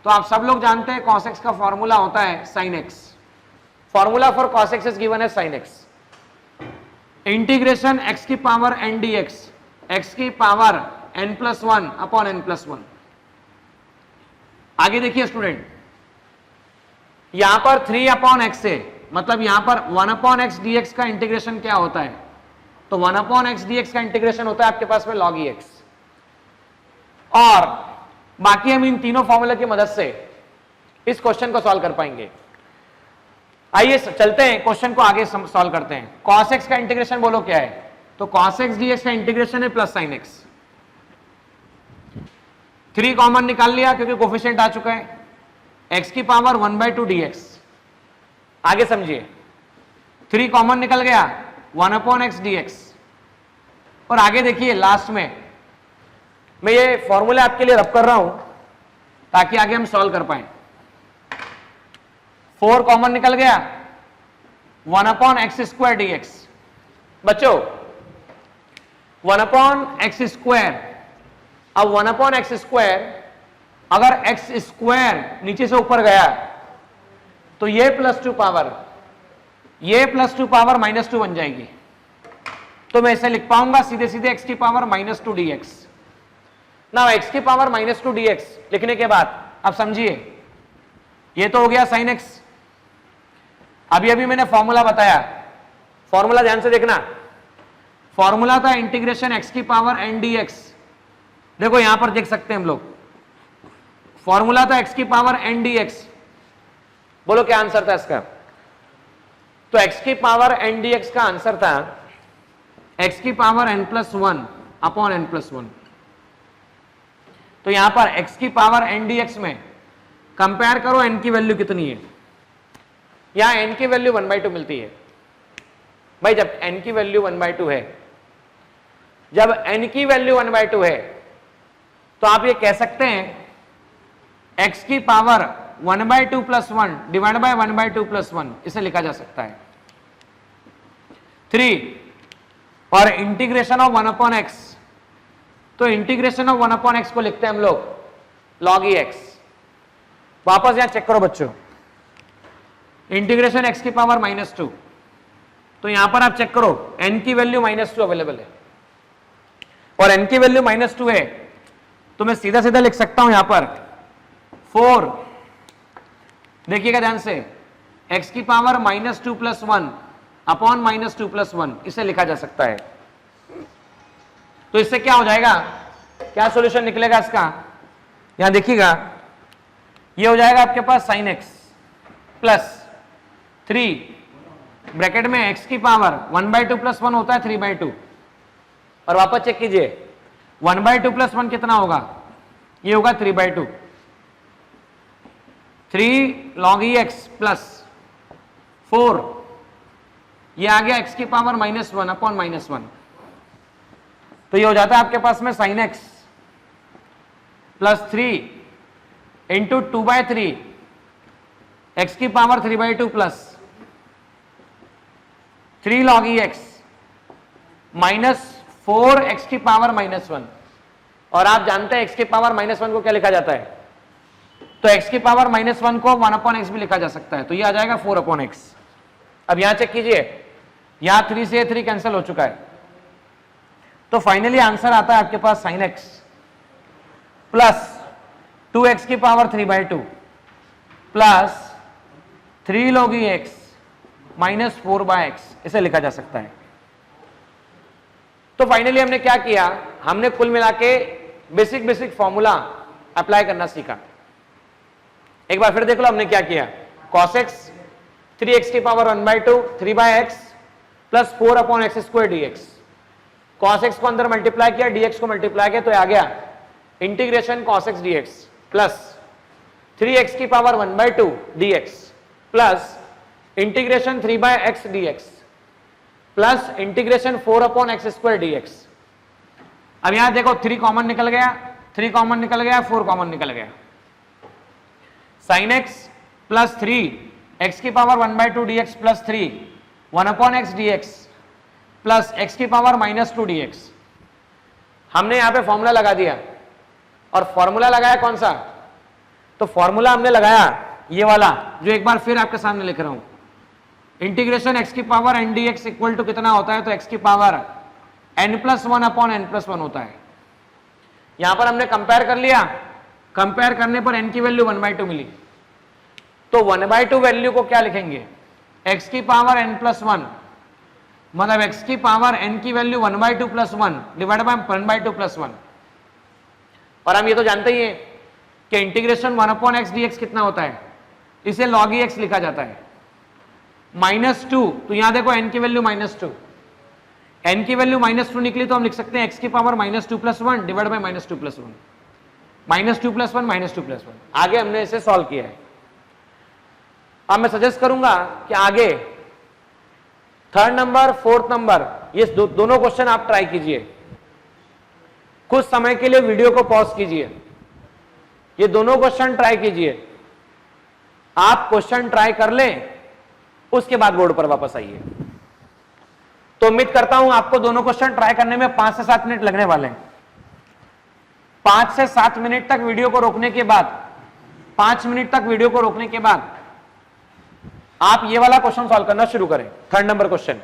तो आप सब लोग जानते हैं cos x का फॉर्मूला होता है sin x। Formula for cos x is given है sin x। इंटीग्रेशन x की पावर n dx, x की पावर n+1 अपॉन n+1। आगे देखिए स्टूडेंट, यहां पर 3/x है, मतलब यहां पर 1/x dx का इंटीग्रेशन क्या होता है, तो 1/x dx का इंटीग्रेशन होता है आपके पास में log e x। और बाकी हम इन तीनों फॉर्मूला की मदद से इस क्वेश्चन को सॉल्व कर पाएंगे। आइए चलते हैं क्वेश्चन को आगे सॉल्व करते हैं। cos x का इंटीग्रेशन बोलो क्या है, तो cos x dx का इंटीग्रेशन है प्लस sin x। 3 कॉमन निकाल लिया क्योंकि कोफिशिएंट आ चुका है, x की पावर 1/2 dx। आगे समझिए, 3 कॉमन निकल गया 1/x dx। और आगे देखिए लास्ट में मैं ये फॉर्मूला आपके लिए रब कर रहा हूं ताकि आगे हम सॉल्व कर पाए। 4 कॉमन निकल गया 1/x² dx। बच्चों 1/x², अब 1/x² अगर x² नीचे से ऊपर गया तो ये +2 पावर, ये +2 पावर -2 बन जाएगी। तो मैं इसे लिख पाऊंगा सीधे सीधे x की पावर -2 dx। ना x की पावर -2 dx लिखने के बाद अब समझिए, ये तो हो गया sin x। अभी मैंने फॉर्मूला बताया, फॉर्मूला ध्यान से देखना। फॉर्मूला था इंटीग्रेशन x की पावर n dx। देखो यहां पर देख सकते हैं हम लोग, फॉर्मूला था x की पावर n dx। बोलो क्या आंसर था इसका, तो x की पावर n dx का आंसर था x की पावर n+1 अपॉन n+1। तो यहां पर x की पावर n dx में कंपेयर करो n की वैल्यू कितनी है, यहां n की वैल्यू 1/2 मिलती है। भाई जब n की वैल्यू 1/2 है, जब n की वैल्यू 1/2 है तो आप ये कह सकते हैं x की पावर 1/2 + 1 डिवाइड बाय 1/2 + 1, इसे लिखा जा सकता है 3। और इंटीग्रेशन ऑफ 1/x, तो इंटीग्रेशन ऑफ 1/x को लिखते हैं हम लोग log e x। वापस यहां चेक करो बच्चों, इंटीग्रेशन x की पावर -2, तो यहां पर आप चेक करो n की वैल्यू -2 अवेलेबल है, और n की वैल्यू -2 है तो मैं सीधा सीधा लिख सकता हूं यहां पर 4, देखिएगा ध्यान से, x की पावर -2 + 1 अपॉन -2 + 1, इसे लिखा जा सकता है। तो इससे क्या हो जाएगा, क्या सॉल्यूशन निकलेगा इसका, यहां देखिएगा, ये हो जाएगा आपके पास sin x प्लस 3 ब्रैकेट में x की पावर 1/2 + 1 होता है 3/2। और वापस चेक कीजिए 1/2 + 1 कितना होगा, ये होगा 3/2। 3 log e x प्लस 4, ये आ गया x की पावर -1 अपॉन -1, तो ये हो जाता है आपके पास में sin x plus 3 into 2/3 x की power 3/2 plus 3 log x minus 4 x की पावर -1। और आप जानते हैं x की पावर -1 को क्या लिखा जाता है, तो x की पावर -1 को 1/x भी लिखा जा सकता है, तो ये आ जाएगा 4/x। अब यहां चेक कीजिए, यहां 3 से 3 कैंसिल हो चुका है, तो फाइनली आंसर आता है आपके पास sin x प्लस 2x की power 3/2 plus 3 log x minus 4/x, इसे लिखा जा सकता है। तो फाइनली हमने क्या किया, हमने कुल मिला के बेसिक फॉर्मूला अप्लाई करना सीखा। एक बार फिर देख लो हमने क्या किया, cos x 3x की power 1/2 3/x plus 4/x² dx, cos x को अंदर मल्टीप्लाई किया, dx को मल्टीप्लाई किया, तो आ गया integration cos x dx plus 3x की power 1/2 dx plus integration 3/x dx plus integration 4/x² dx। अब यहां देखो 3 कॉमन निकल गया, 3 कॉमन निकल गया, 4 कॉमन निकल गया, sin x प्लस 3 x की power 1/2 dx plus 3 1/x dx plus x की पावर -2 dx। हमने यहां पे फॉर्मूला लगा दिया, और फॉर्मूला लगाया कौन सा, तो फॉर्मूला हमने लगाया ये वाला जो एक बार फिर आपके सामने लिख रहा हूं, इंटीग्रेशन x की power n dx equal to कितना होता है, तो x की पावर n+1/n+1 होता है। यहां पर हमने कंपेयर कर लिया, कंपेयर करने पर n की वैल्यू 1/2 मिली, तो 1/2 वैल्यू को क्या लिखेंगे, x की पावर n+1, मतलब x की पावर n की वैल्यू 1/2 + 1 डिवाइड बाय 1/2 + 1। और हम ये तो जानते ही हैं कि इंटीग्रेशन 1/x dx कितना होता है, इसे log x लिखा जाता है, -2, तो यहां देखो n की वैल्यू -2, n की वैल्यू -2 निकली, तो हम लिख सकते हैं x की पावर -2 + 1 डिवाइड बाय -2 + 1, -2 + 1 -2 + 1। आगे हमने इसे सॉल्व किया है। अब मैं सजेस्ट करूंगा कि आगे 3rd नंबर 4th नंबर ये दोनों क्वेश्चन आप ट्राई कीजिए, कुछ समय के लिए वीडियो को पॉज कीजिए, ये दोनों क्वेश्चन ट्राई कीजिए, आप क्वेश्चन ट्राई कर लें, उसके बाद बोर्ड पर वापस आइए। तो उम्मीद करता हूं आपको दोनों क्वेश्चन ट्राई करने में 5 से 7 मिनट लगने वाले हैं। 5 से 7 मिनट तक वीडियो को रोकने के बाद, 5 मिनट तक वीडियो को रोकने के बाद आप ये वाला क्वेश्चन सॉल्व करना शुरू करें, 3rd नंबर क्वेश्चन।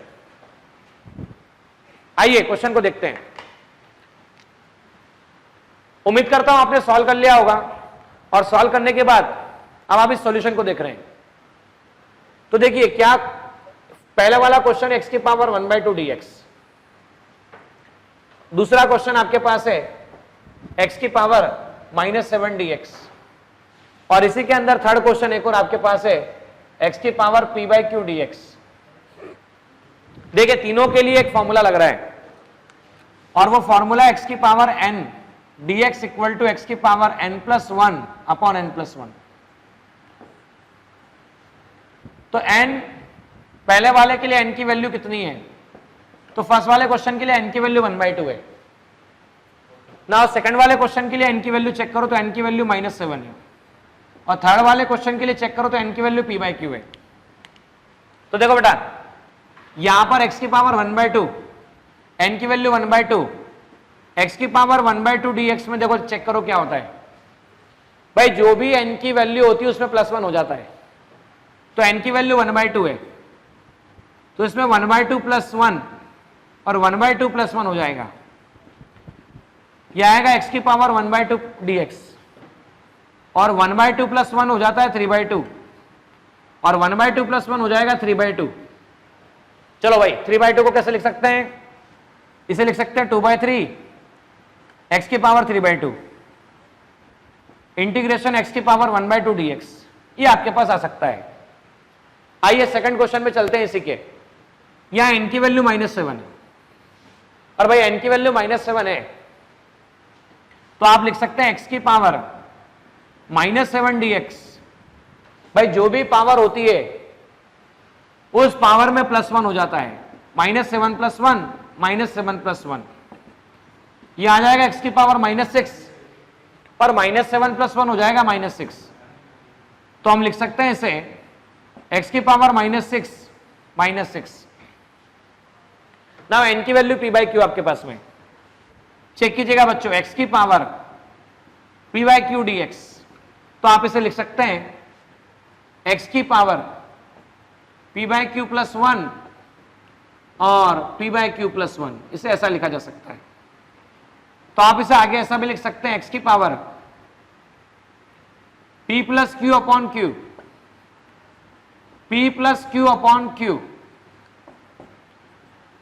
आइए क्वेश्चन को देखते हैं। उम्मीद करता हूं आपने सॉल्व कर लिया होगा, और सॉल्व करने के बाद अब आप इस सॉल्यूशन को देख रहे हैं। तो देखिए क्या, पहले वाला क्वेश्चन x की पावर 1/2 dx, दूसरा क्वेश्चन आपके पास है x की पावर -7 dx, और इसी के अंदर 3rd क्वेश्चन एक और आपके पास है x की पावर p/q dx। देखिए तीनों के लिए एक फॉर्मूला लग रहा है, और वो फॉर्मूला x की power n dx equal to x की पावर n+1/n+1। तो n पहले वाले के लिए n की वैल्यू कितनी है, तो फर्स्ट वाले क्वेश्चन के लिए n की वैल्यू 1/2 है ना। सेकंड वाले क्वेश्चन के लिए n की वैल्यू चेक करो तो n की वैल्यू -7 है, और थर्ड वाले क्वेश्चन के लिए चेक करो तो n की वैल्यू p/q है। तो देखो बेटा, यहां पर x की पावर 1/2, n की वैल्यू 1/2, x की पावर 1/2 dx में देखो चेक करो क्या होता है भाई, जो भी n की वैल्यू होती है उसमें +1 हो जाता है, तो n की वैल्यू 1/2 है, तो इसमें 1/2 + 1 और 1/2 + 1 हो जाएगा, यह आएगा x की पावर 1/2 dx, और 1/2 + 1 हो जाता है 3/2, और 1/2 + 1 हो जाएगा 3/2। चलो भाई 3/2 को कैसे लिख सकते हैं, इसे लिख सकते हैं 2/3 x की पावर 3/2 इंटीग्रेशन x की पावर 1/2 dx, ये आपके पास आ सकता है। आइए सेकंड क्वेश्चन में चलते हैं इसी के। यहां n की वैल्यू -7 है, और भाई n की वैल्यू -7 है, तो आप लिख सकते हैं x की पावर -7 dx। भाई जो भी पावर होती है उस पावर में +1 हो जाता है, -7 + 1 -7 + 1, ये आ जाएगा x की पावर -6, पर -7 + 1 हो जाएगा -6, तो हम लिख सकते हैं इसे x की पावर -6 नाउ n की वैल्यू p/q आपके पास में चेक कीजिएगा बच्चों, x की पावर p/q dx, तो आप इसे लिख सकते हैं x की पावर p/q + 1 और p/q + 1, इसे ऐसा लिखा जा सकता है। तो आप इसे आगे ऐसा भी लिख सकते हैं x की power p + q upon q, p + q upon q,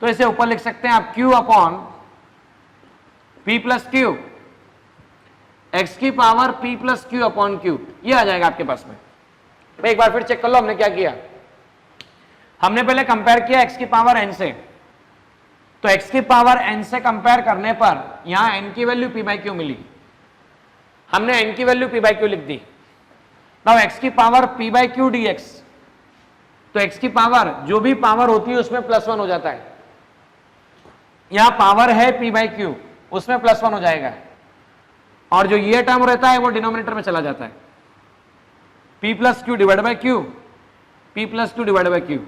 तो इसे ऊपर लिख सकते हैं आप q upon p + q, x की power p + q upon q, ये आ जाएगा आपके पास में। भाई एक बार फिर चेक कर लो हमने क्या किया, हमने पहले कंपेयर किया x की पावर n से, तो x की पावर n से कंपेयर करने पर यहां n की वैल्यू p/q मिली, हमने n की वैल्यू p/q लिख दी। नाउ x की पावर p/q dx, तो x की पावर जो भी पावर होती है उसमें +1 हो जाता है, यहां पावर है p/q, उसमें +1 हो जाएगा, और जो ये टर्म रहता है वो डिनोमिनेटर में चला जाता है, p + q divide by q, p + q divide by q,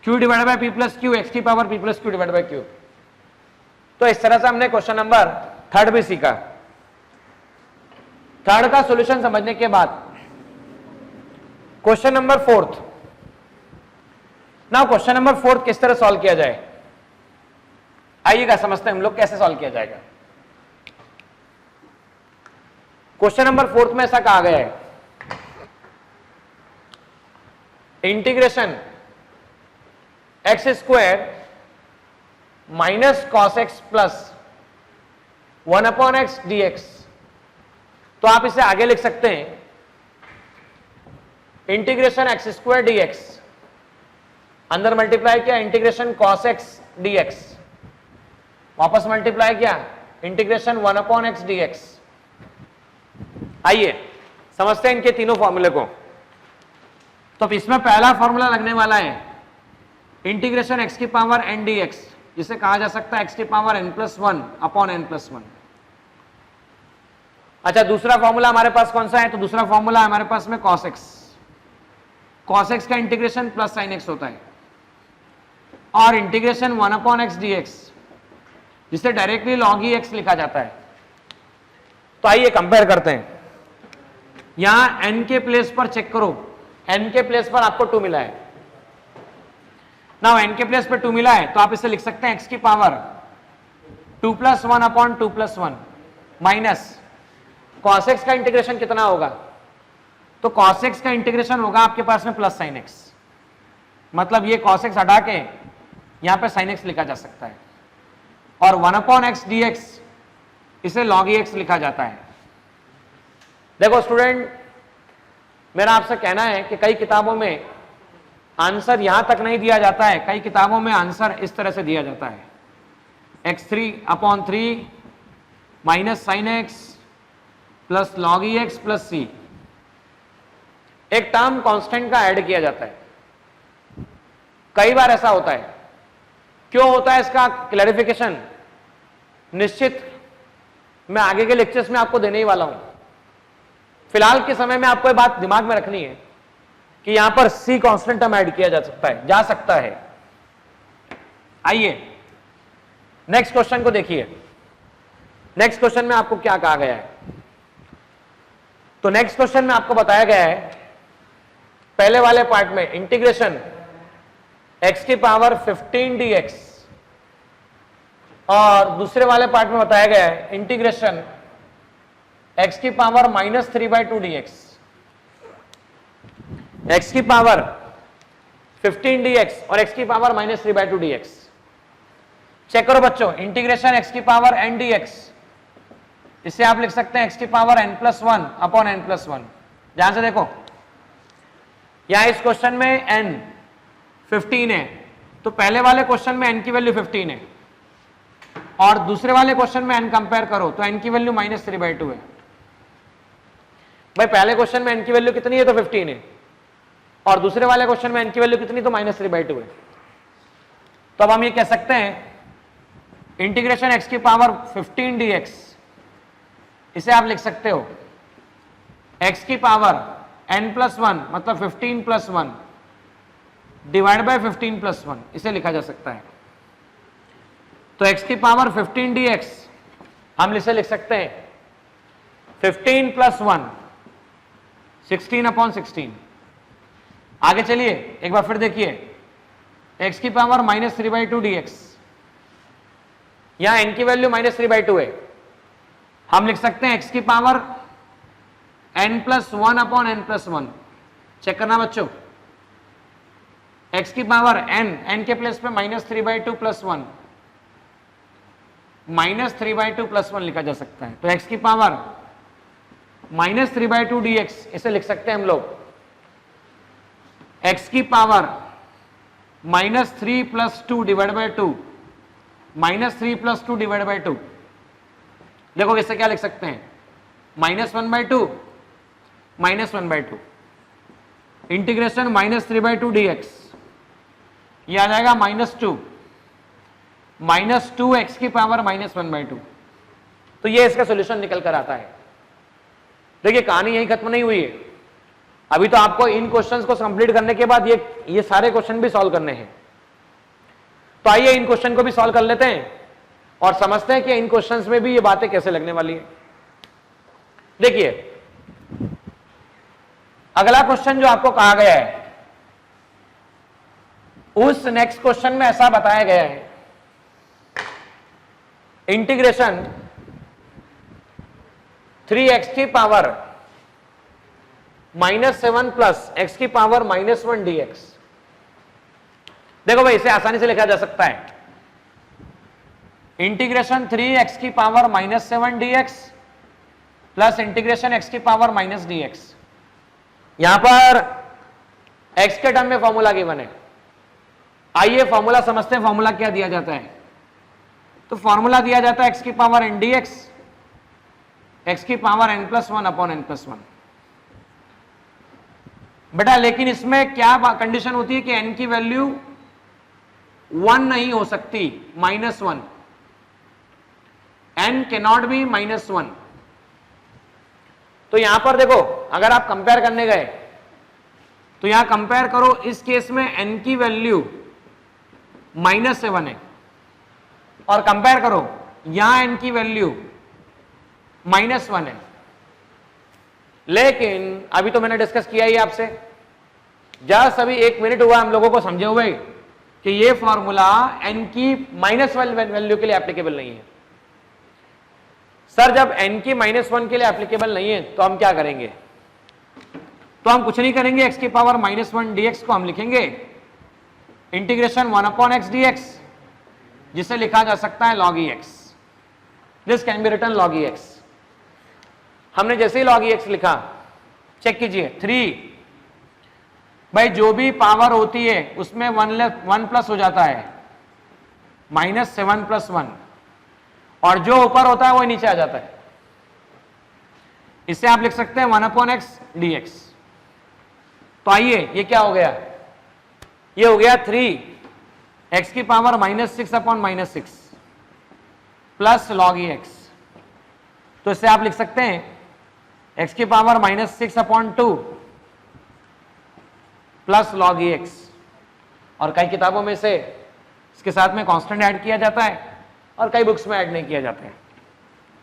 q divide by p + q, x की power p + q divide by q। तो इस तरह से हमने क्वेश्चन नंबर 3 भी सीखा। 3 का सॉल्यूशन समझने के बाद question number 4, now question number 4 किस तरह सॉल्व किया जाए, आइएगा समझते हैं हम लोग कैसे सॉल्व किया जाएगा। क्वेश्चन नंबर 4 में ऐसा कहा गया है, integration x² minus cos x plus 1/x dx, तो आप इसे आगे लिख सकते हैं इंटीग्रेशन x² dx, अंदर मल्टीप्लाई किया इंटीग्रेशन cos x dx, वापस मल्टीप्लाई किया इंटीग्रेशन 1/x dx। आइए समझते हैं इनके तीनों फॉर्मूले को। तो इसमें पहला फॉर्मूला लगने वाला है इंटीग्रेशन x की पावर n dx, जिसे कहा जा सकता है x की पावर n+1 अपॉन n+1। अच्छा, दूसरा फॉर्मूला हमारे पास कौन सा है, तो दूसरा फॉर्मूला हमारे पास में cos x, cos x का इंटीग्रेशन प्लस sin x होता है, और इंटीग्रेशन 1/x dx, जिसे डायरेक्टली log e x लिखा जाता है। तो आइए कंपेयर करते हैं, यहां n के प्लेस पर चेक करो, n के प्लेस पर आपको 2 मिला है, नाउ n के प्लेस पर 2 मिला है, तो आप इसे लिख सकते हैं x की power 2 + 1 upon 2 + 1 minus cos x का इंटीग्रेशन कितना होगा, तो cos x का इंटीग्रेशन होगा आपके पास में प्लस sin x, मतलब ये cos x हटा के यहां पे sin x लिखा जा सकता है, और 1/x dx इसे log e x लिखा जाता है। देखो स्टूडेंट, मेरा आपसे कहना है कि कई किताबों में आंसर यहां तक नहीं दिया जाता है, कई किताबों में आंसर इस तरह से दिया जाता है x3/3 minus sin x plus log e x plus c, एक टर्म कांस्टेंट का ऐड किया जाता है। कई बार ऐसा होता है, क्यों होता है इसका क्लैरिफिकेशन निश्चित मैं आगे के लेक्चर्स में आपको देने ही वाला हूं। फिलहाल के समय में आपको ये बात दिमाग में रखनी है कि यहां पर c कांस्टेंट टर्म ऐड किया जा सकता है। आइए नेक्स्ट क्वेश्चन को देखिए, नेक्स्ट क्वेश्चन में आपको क्या कहा गया है, तो नेक्स्ट क्वेश्चन में आपको बताया गया है पहले वाले पार्ट में इंटीग्रेशन x की पावर 15 dx, और दूसरे वाले पार्ट में बताया गया है इंटीग्रेशन x की पावर -3/2 dx, x की पावर 15 dx और x की पावर -3/2 dx। चेक करो बच्चों, इंटीग्रेशन x की पावर n dx, इसे आप लिख सकते हैं x की पावर n+1 अपॉन n+1। ध्यान से देखो, यहां इस क्वेश्चन में n 15 है, तो पहले वाले क्वेश्चन में n की वैल्यू 15 है, और दूसरे वाले क्वेश्चन में n कंपेयर करो तो n की वैल्यू -3/2 है। भाई पहले क्वेश्चन में n की वैल्यू कितनी है, तो 15 है, और दूसरे वाले क्वेश्चन में n की वैल्यू कितनी, तो -3/2 है। तो अब हम ये कह सकते हैं इंटीग्रेशन x की पावर 15 dx, इसे आप लिख सकते हो x की पावर n+1 मतलब 15+1 डिवाइड बाय 15+1, इसे लिखा जा सकता है। तो x की पावर 15 dx हम इसे लिख सकते हैं 15+1 16/16। आगे चलिए एक बार फिर देखिए, x की पावर -3/2 dx, यहां n की वैल्यू -3/2 है, हम लिख सकते हैं x की पावर n+1/n+1। चेक करना बच्चों, x की पावर n के प्लेस पे -3/2 + 1, -3/2 + 1 लिखा जा सकता है। तो x की पावर -3/2 dx, इसे लिख सकते हैं हम लोग x की power -3 + 2 divide by 2, -3 + 2 divide by 2। देखो इसे क्या लिख सकते हैं, -1/2 -1/2 इंटीग्रेशन -3/2 dx, ये आ जाएगा -2 x की पावर -1/2। तो ये इसका सॉल्यूशन निकल कर आता है। देखिए कहानी यही खत्म नहीं हुई है, अभी तो आपको इन क्वेश्चंस को कंप्लीट करने के बाद ये सारे क्वेश्चन भी सॉल्व करने हैं। तो आइए इन क्वेश्चन को भी सॉल्व कर लेते हैं और समझते हैं कि इन क्वेश्चंस में भी ये बातें कैसे लगने वाली है। देखिए अगला क्वेश्चन जो आपको कहा गया है, उस नेक्स्ट क्वेश्चन में ऐसा बताया गया है इंटीग्रेशन 3x की पावर -7 प्लस x की पावर -1 dx। देखो भाई इसे आसानी से लिखा जा सकता है इंटीग्रेशन 3x की power -7 dx plus integration x की पावर -dx। यहां पर x के टर्म में फॉर्मूला गिवन है। आइए फॉर्मूला समझते हैं, फॉर्मूला क्या दिया जाता है। तो फॉर्मूला दिया जाता है x की पावर n dx, x की पावर n+1/n+1। बेटा लेकिन इसमें क्या कंडीशन होती है कि n की वैल्यू 1 नहीं हो सकती, -1, n कैनॉट बी -1। तो यहां पर देखो अगर आप कंपेयर करने गए तो यहां कंपेयर करो, इस केस में n की वैल्यू -7 है और कंपेयर करो यहां n की वैल्यू -1 है। लेकिन अभी तो मैंने डिस्कस किया ही आपसे, जस्ट अभी 1 मिनट हुआ हम लोगों को समझे हुए कि ये फॉर्मूला n की -1 वैल्यू के लिए एप्लीकेबल नहीं है। सर जब n की -1 के लिए एप्लीकेबल नहीं है तो हम क्या करेंगे? तो हम कुछ नहीं करेंगे, x की पावर -1 dx को हम लिखेंगे इंटीग्रेशन 1/x dx, जिसे लिखा जा सकता है log e x। This can be written log e x। हमने जैसे ही log e x लिखा, चेक कीजिए 3, भाई जो भी पावर होती है उसमें 1 प्लस हो जाता है, -7 + 1, और जो ऊपर होता है वो नीचे आ जाता है। इसे आप लिख सकते हैं 1/x dx। तो आइए ये क्या हो गया, ये हो गया 3 x की power -6/-6 plus log e x। तो इसे आप लिख सकते हैं x की power -6/2 plus log e x। और कई किताबों में से इसके साथ में कांस्टेंट ऐड किया जाता है और कई बुक्स में ऐड नहीं किया जाता है।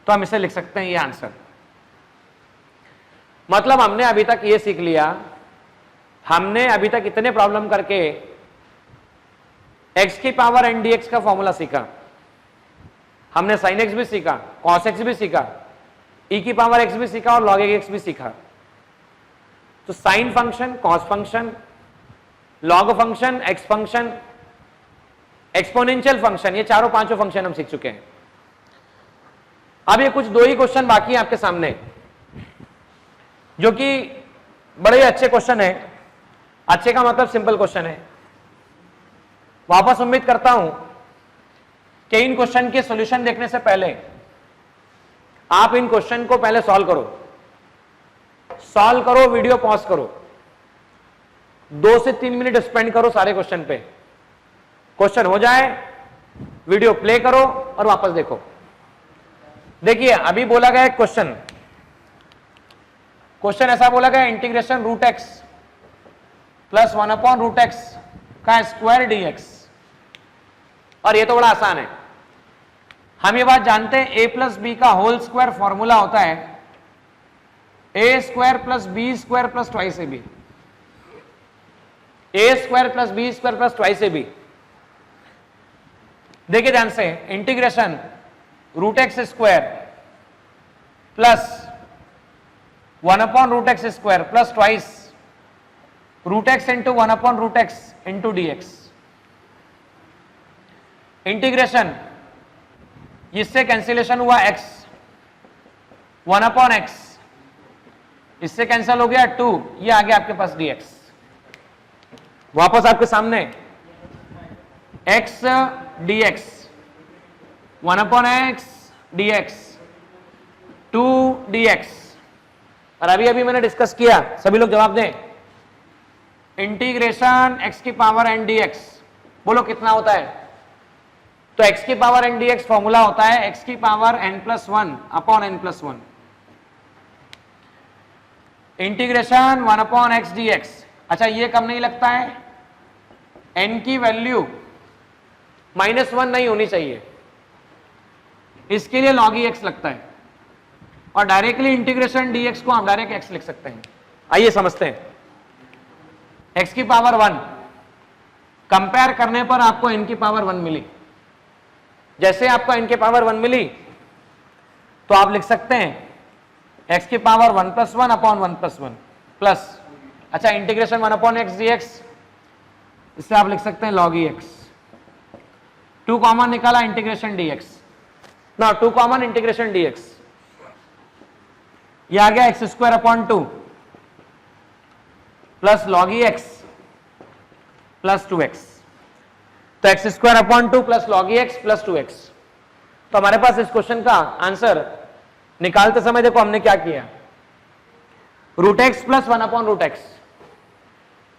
तो हम इसे लिख सकते हैं ये आंसर। मतलब हमने अभी तक ये सीख लिया, हमने अभी तक इतने प्रॉब्लम करके x की पावर n dx का फॉर्मूला सीखा, हमने sin x भी सीखा, cos x भी सीखा, e की पावर x भी सीखा और log x भी सीखा। तो sine function, cos function, log function, x function, exponential function, ये चारों पांचों फंक्शन हम सीख चुके हैं। अब ये कुछ 2 ही क्वेश्चन बाकी हैं आपके सामने, जो कि बड़े अच्छे क्वेश्चन है। अच्छे का मतलब सिंपल क्वेश्चन है। वापस उम्मीद करता हूं कि इन क्वेश्चन के सॉल्यूशन देखने से पहले आप इन क्वेश्चन को पहले सॉल्व करो, वीडियो पॉज करो 2 से 3 मिनट स्पेंड करो सारे क्वेश्चन पे, क्वेश्चन हो जाए, वीडियो प्ले करो और वापस देखो। देखिए अभी बोला गया क्वेश्चन ऐसा बोला गया integration root x plus 1/√x का स्क्वायर dx, और ये तो बड़ा आसान है। हम ये बात जानते हैं a प्लस बी का होल स्क्वायर फॉर्मूला होता है a square plus B square plus twice ab, a square plus B square plus twice ab। देखिए ध्यान से, integration root x square plus 1/√x square plus twice root x into 1/√x into dx, integration इससे cancellation हुआ x, 1/x इससे cancel हो गया 2, ये आ गया आपके पास dx। वापस आपके सामने x dx, 1/x dx, 2 dx, और अभी अभी मैंने डिस्कस किया, सभी लोग जवाब दें, इंटीग्रेशन x की पावर n dx, बोलो कितना होता है? तो x की पावर n dx फॉर्मूला होता है x की power n+1 upon n+1, integration 1/x dx। अच्छा ये कम नहीं लगता है? n की वैल्यू -1 नहीं होनी चाहिए, इसके लिए log x लगता है, और डायरेक्टली इंटीग्रेशन dx को हम डायरेक्ट x लिख सकते हैं। आइए समझते हैं, x की पावर 1 कंपेयर करने पर आपको n की पावर 1 मिली। जैसे आपको n की पावर 1 मिली तो आप लिख सकते हैं x की पावर 1+1 अपॉन 1+1 प्लस, अच्छा इंटीग्रेशन 1/x dx, इससे आप लिख सकते हैं log x, 2 कॉमन निकाला इंटीग्रेशन dx, ना 2 कॉमन इंटीग्रेशन dx, ये आ गया x² 2 plus log x plus 2x, तो x² 2 plus log x plus 2x। तो हमारे पास इस क्वेश्चन का आंसर निकालते समय देखो हमने क्या किया, √x प्लस 1/√x,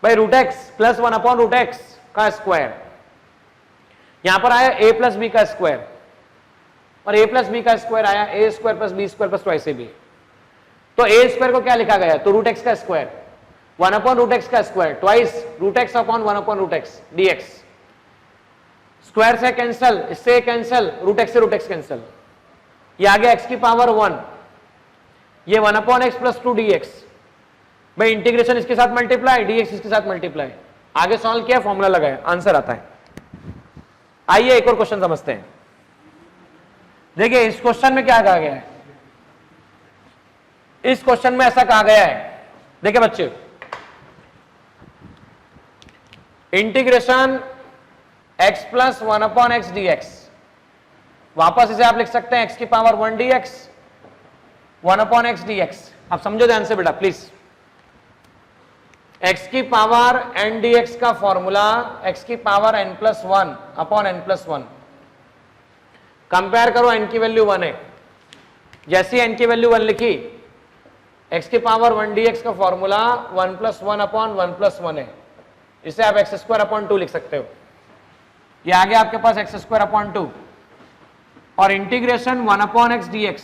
भाई √x प्लस 1/√x का स्क्वायर, यहां पर आया a प्लस बी का स्क्वायर, और a प्लस बी का स्क्वायर आया a² plus B square plus twice ab। तो a² को क्या लिखा गया, तो √x का स्क्वायर, 1/√x का square twice √x upon 1/√x dx, square से कैंसल, इससे कैंसल, √x से √x कैंसल, ये आ गया x की पावर 1, ये 1/x प्लस 2 dx, भाई इंटीग्रेशन इसके साथ मल्टीप्लाई, dx इसके साथ मल्टीप्लाई, आगे सॉल्व किया, फॉर्मूला लगाया, आंसर आता है। आइए एक और क्वेश्चन समझते हैं। देखिए इस क्वेश्चन में क्या कहा गया है, इस क्वेश्चन में ऐसा कहा गया है, देखिए बच्चे, integration x plus 1/x dx, वापस इसे आप लिख सकते हैं x की पावर 1 dx, 1/x dx। आप समझो ध्यान से बेटा प्लीज, x की पावर n dx का फॉर्मूला x की power n+1 upon n+1, compare करो, n की वैल्यू 1 है, जैसी n की वैल्यू 1 लिखी, x की पावर 1 dx का फॉर्मूला 1+1 अपॉन 1+1 है, इसे आप x² 2 लिख सकते हो, ये आ गया आपके पास x² 2, और इंटीग्रेशन 1/x dx,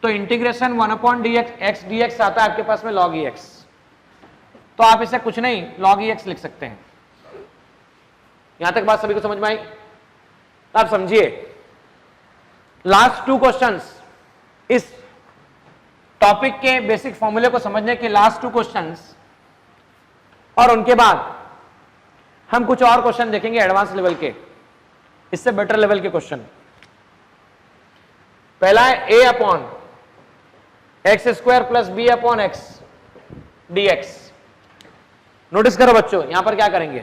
तो इंटीग्रेशन 1/x dx आता है आपके पास में log x, तो आप इसे कुछ नहीं log x लिख सकते हैं। यहां तक बात सभी को समझ में आई? आप समझिए, लास्ट 2 क्वेश्चंस, इस टॉपिक के बेसिक फॉर्मूले को समझने के लास्ट 2 क्वेश्चंस, और उनके बाद हम कुछ और क्वेश्चन देखेंगे एडवांस लेवल के, इससे बेटर लेवल के क्वेश्चन। पहला है a upon x² plus b upon x dx। Notice करो बच्चों, यहां पर क्या करेंगे,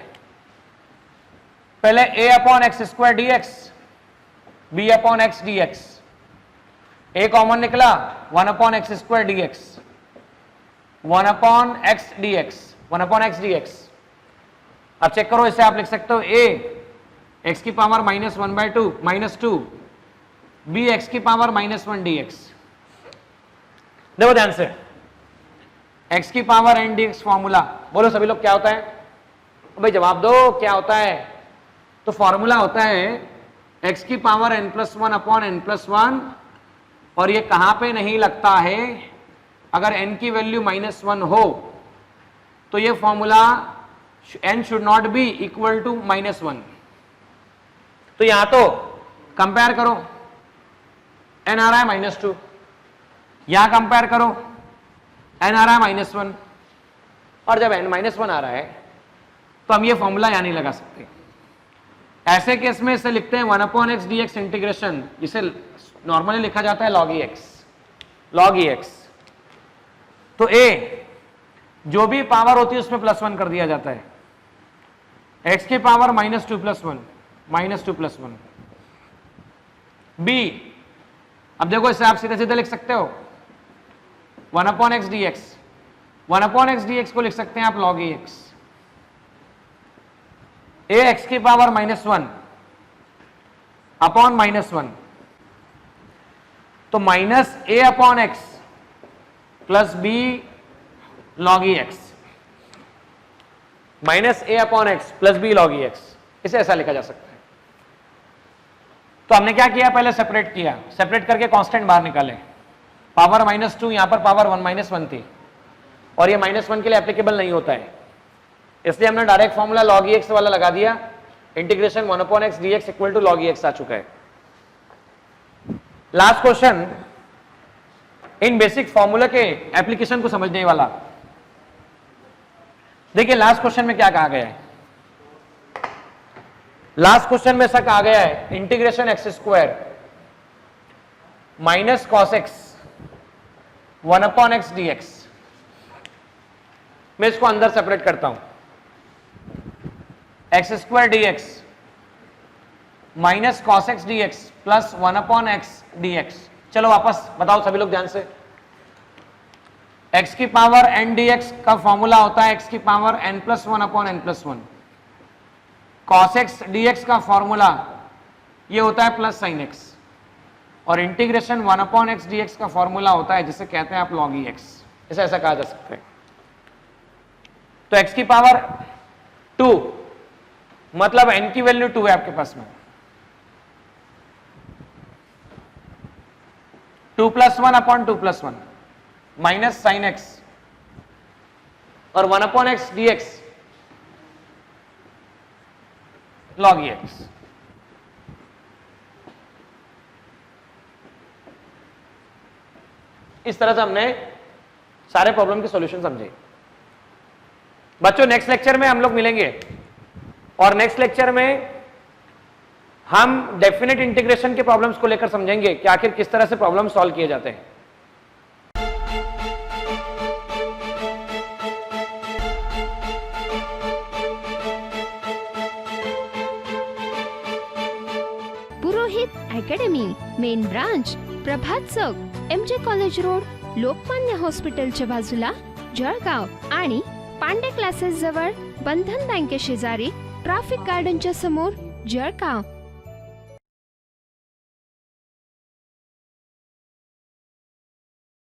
पहले a upon x² dx, b upon x dx, a common निकला, 1/x² dx, 1/x dx, 1/x dx। अब चेक करो, इसे आप लिख सकते हो a x की पावर -2 b x की पावर -1 dx। देखो ध्यान से, x की पावर n dx फॉर्मूला, बोलो सभी लोग क्या होता है? भाई जवाब दो, क्या होता है? तो फॉर्मूला होता है x की पावर n+1 अपॉन n+1, और ये कहां पे नहीं लगता है? अगर n की वैल्यू -1 हो तो ये formula n should not be equal to -1। तो यहां तो कंपेयर करो, n आ रहा है -2, यहां कंपेयर करो n आ रहा है -1, और जब n -1 आ रहा है तो हम ये फॉर्मूला यहां नहीं लगा सकते। ऐसे केस में इसे लिखते हैं 1/x dx इंटीग्रेशन, इसे नॉर्मली लिखा जाता है log x। तो a जो भी पावर होती है उसमें +1 कर दिया जाता है, x की पावर -2 + 1 b, अब देखो इसे आप सीधे सीधे लिख सकते हो 1/x dx, 1/x dx को लिख सकते हैं आप log x, a x की पावर -1 अपॉन -1, तो -a/x plus b log x, -a/x plus b log x, इसे ऐसा लिखा जा सकता है। तो हमने क्या किया, पहले सेपरेट किया, सेपरेट करके कांस्टेंट बाहर निकाले, पावर -2 यहां पर पावर 1 - 1 थी, और ये -1 के लिए एप्लीकेबल नहीं होता है, इसलिए हमने डायरेक्ट फॉर्मूला log x वाला लगा दिया, integration 1/x dx equal to log x आ चुका है। Last question in basic formula के एप्लीकेशन को समझने वाला। देखिए लास्ट क्वेश्चन में क्या कहा गया है, लास्ट क्वेश्चन में ऐसा कहा गया है integration x² minus cos x 1/x dx। मैं इसको अंदर सेपरेट करता हूं, x² dx minus cos x dx plus 1/x dx। चलो वापस बताओ सभी लोग ध्यान से, x की पावर n dx का फॉर्मूला होता है x की power n+1 upon n+1, cos x dx का फॉर्मूला ये होता है प्लस sin x, और इंटीग्रेशन 1/x dx का फॉर्मूला होता है जिसे कहते हैं आप log x, इसे ऐसा कहा जा सकता है। तो x की पावर 2 मतलब n की वैल्यू 2 है आपके पास में, 2 + 1 अपॉन 2 + 1 माइनस sin x, और 1/x dx log x। इस तरह से हमने सारे प्रॉब्लम के सॉल्यूशन समझे। बच्चों नेक्स्ट लेक्चर में हम लोग मिलेंगे, और नेक्स्ट लेक्चर में हम डेफिनेट इंटीग्रेशन के प्रॉब्लम्स को लेकर समझेंगे कि आखिर किस तरह से प्रॉब्लम सॉल्व किए जाते हैं। पुरोहित अकॅडमी, मेन ब्रांच प्रभात चौक, MJ कॉलेज रोड, लोकमान्य हॉस्पिटलच्या बाजूला, जळगाव, आणि पांडे क्लासेस जवळ, बंधन बँके शेजारी, ट्रॅफिक गार्डनच्या समोर, जळगाव।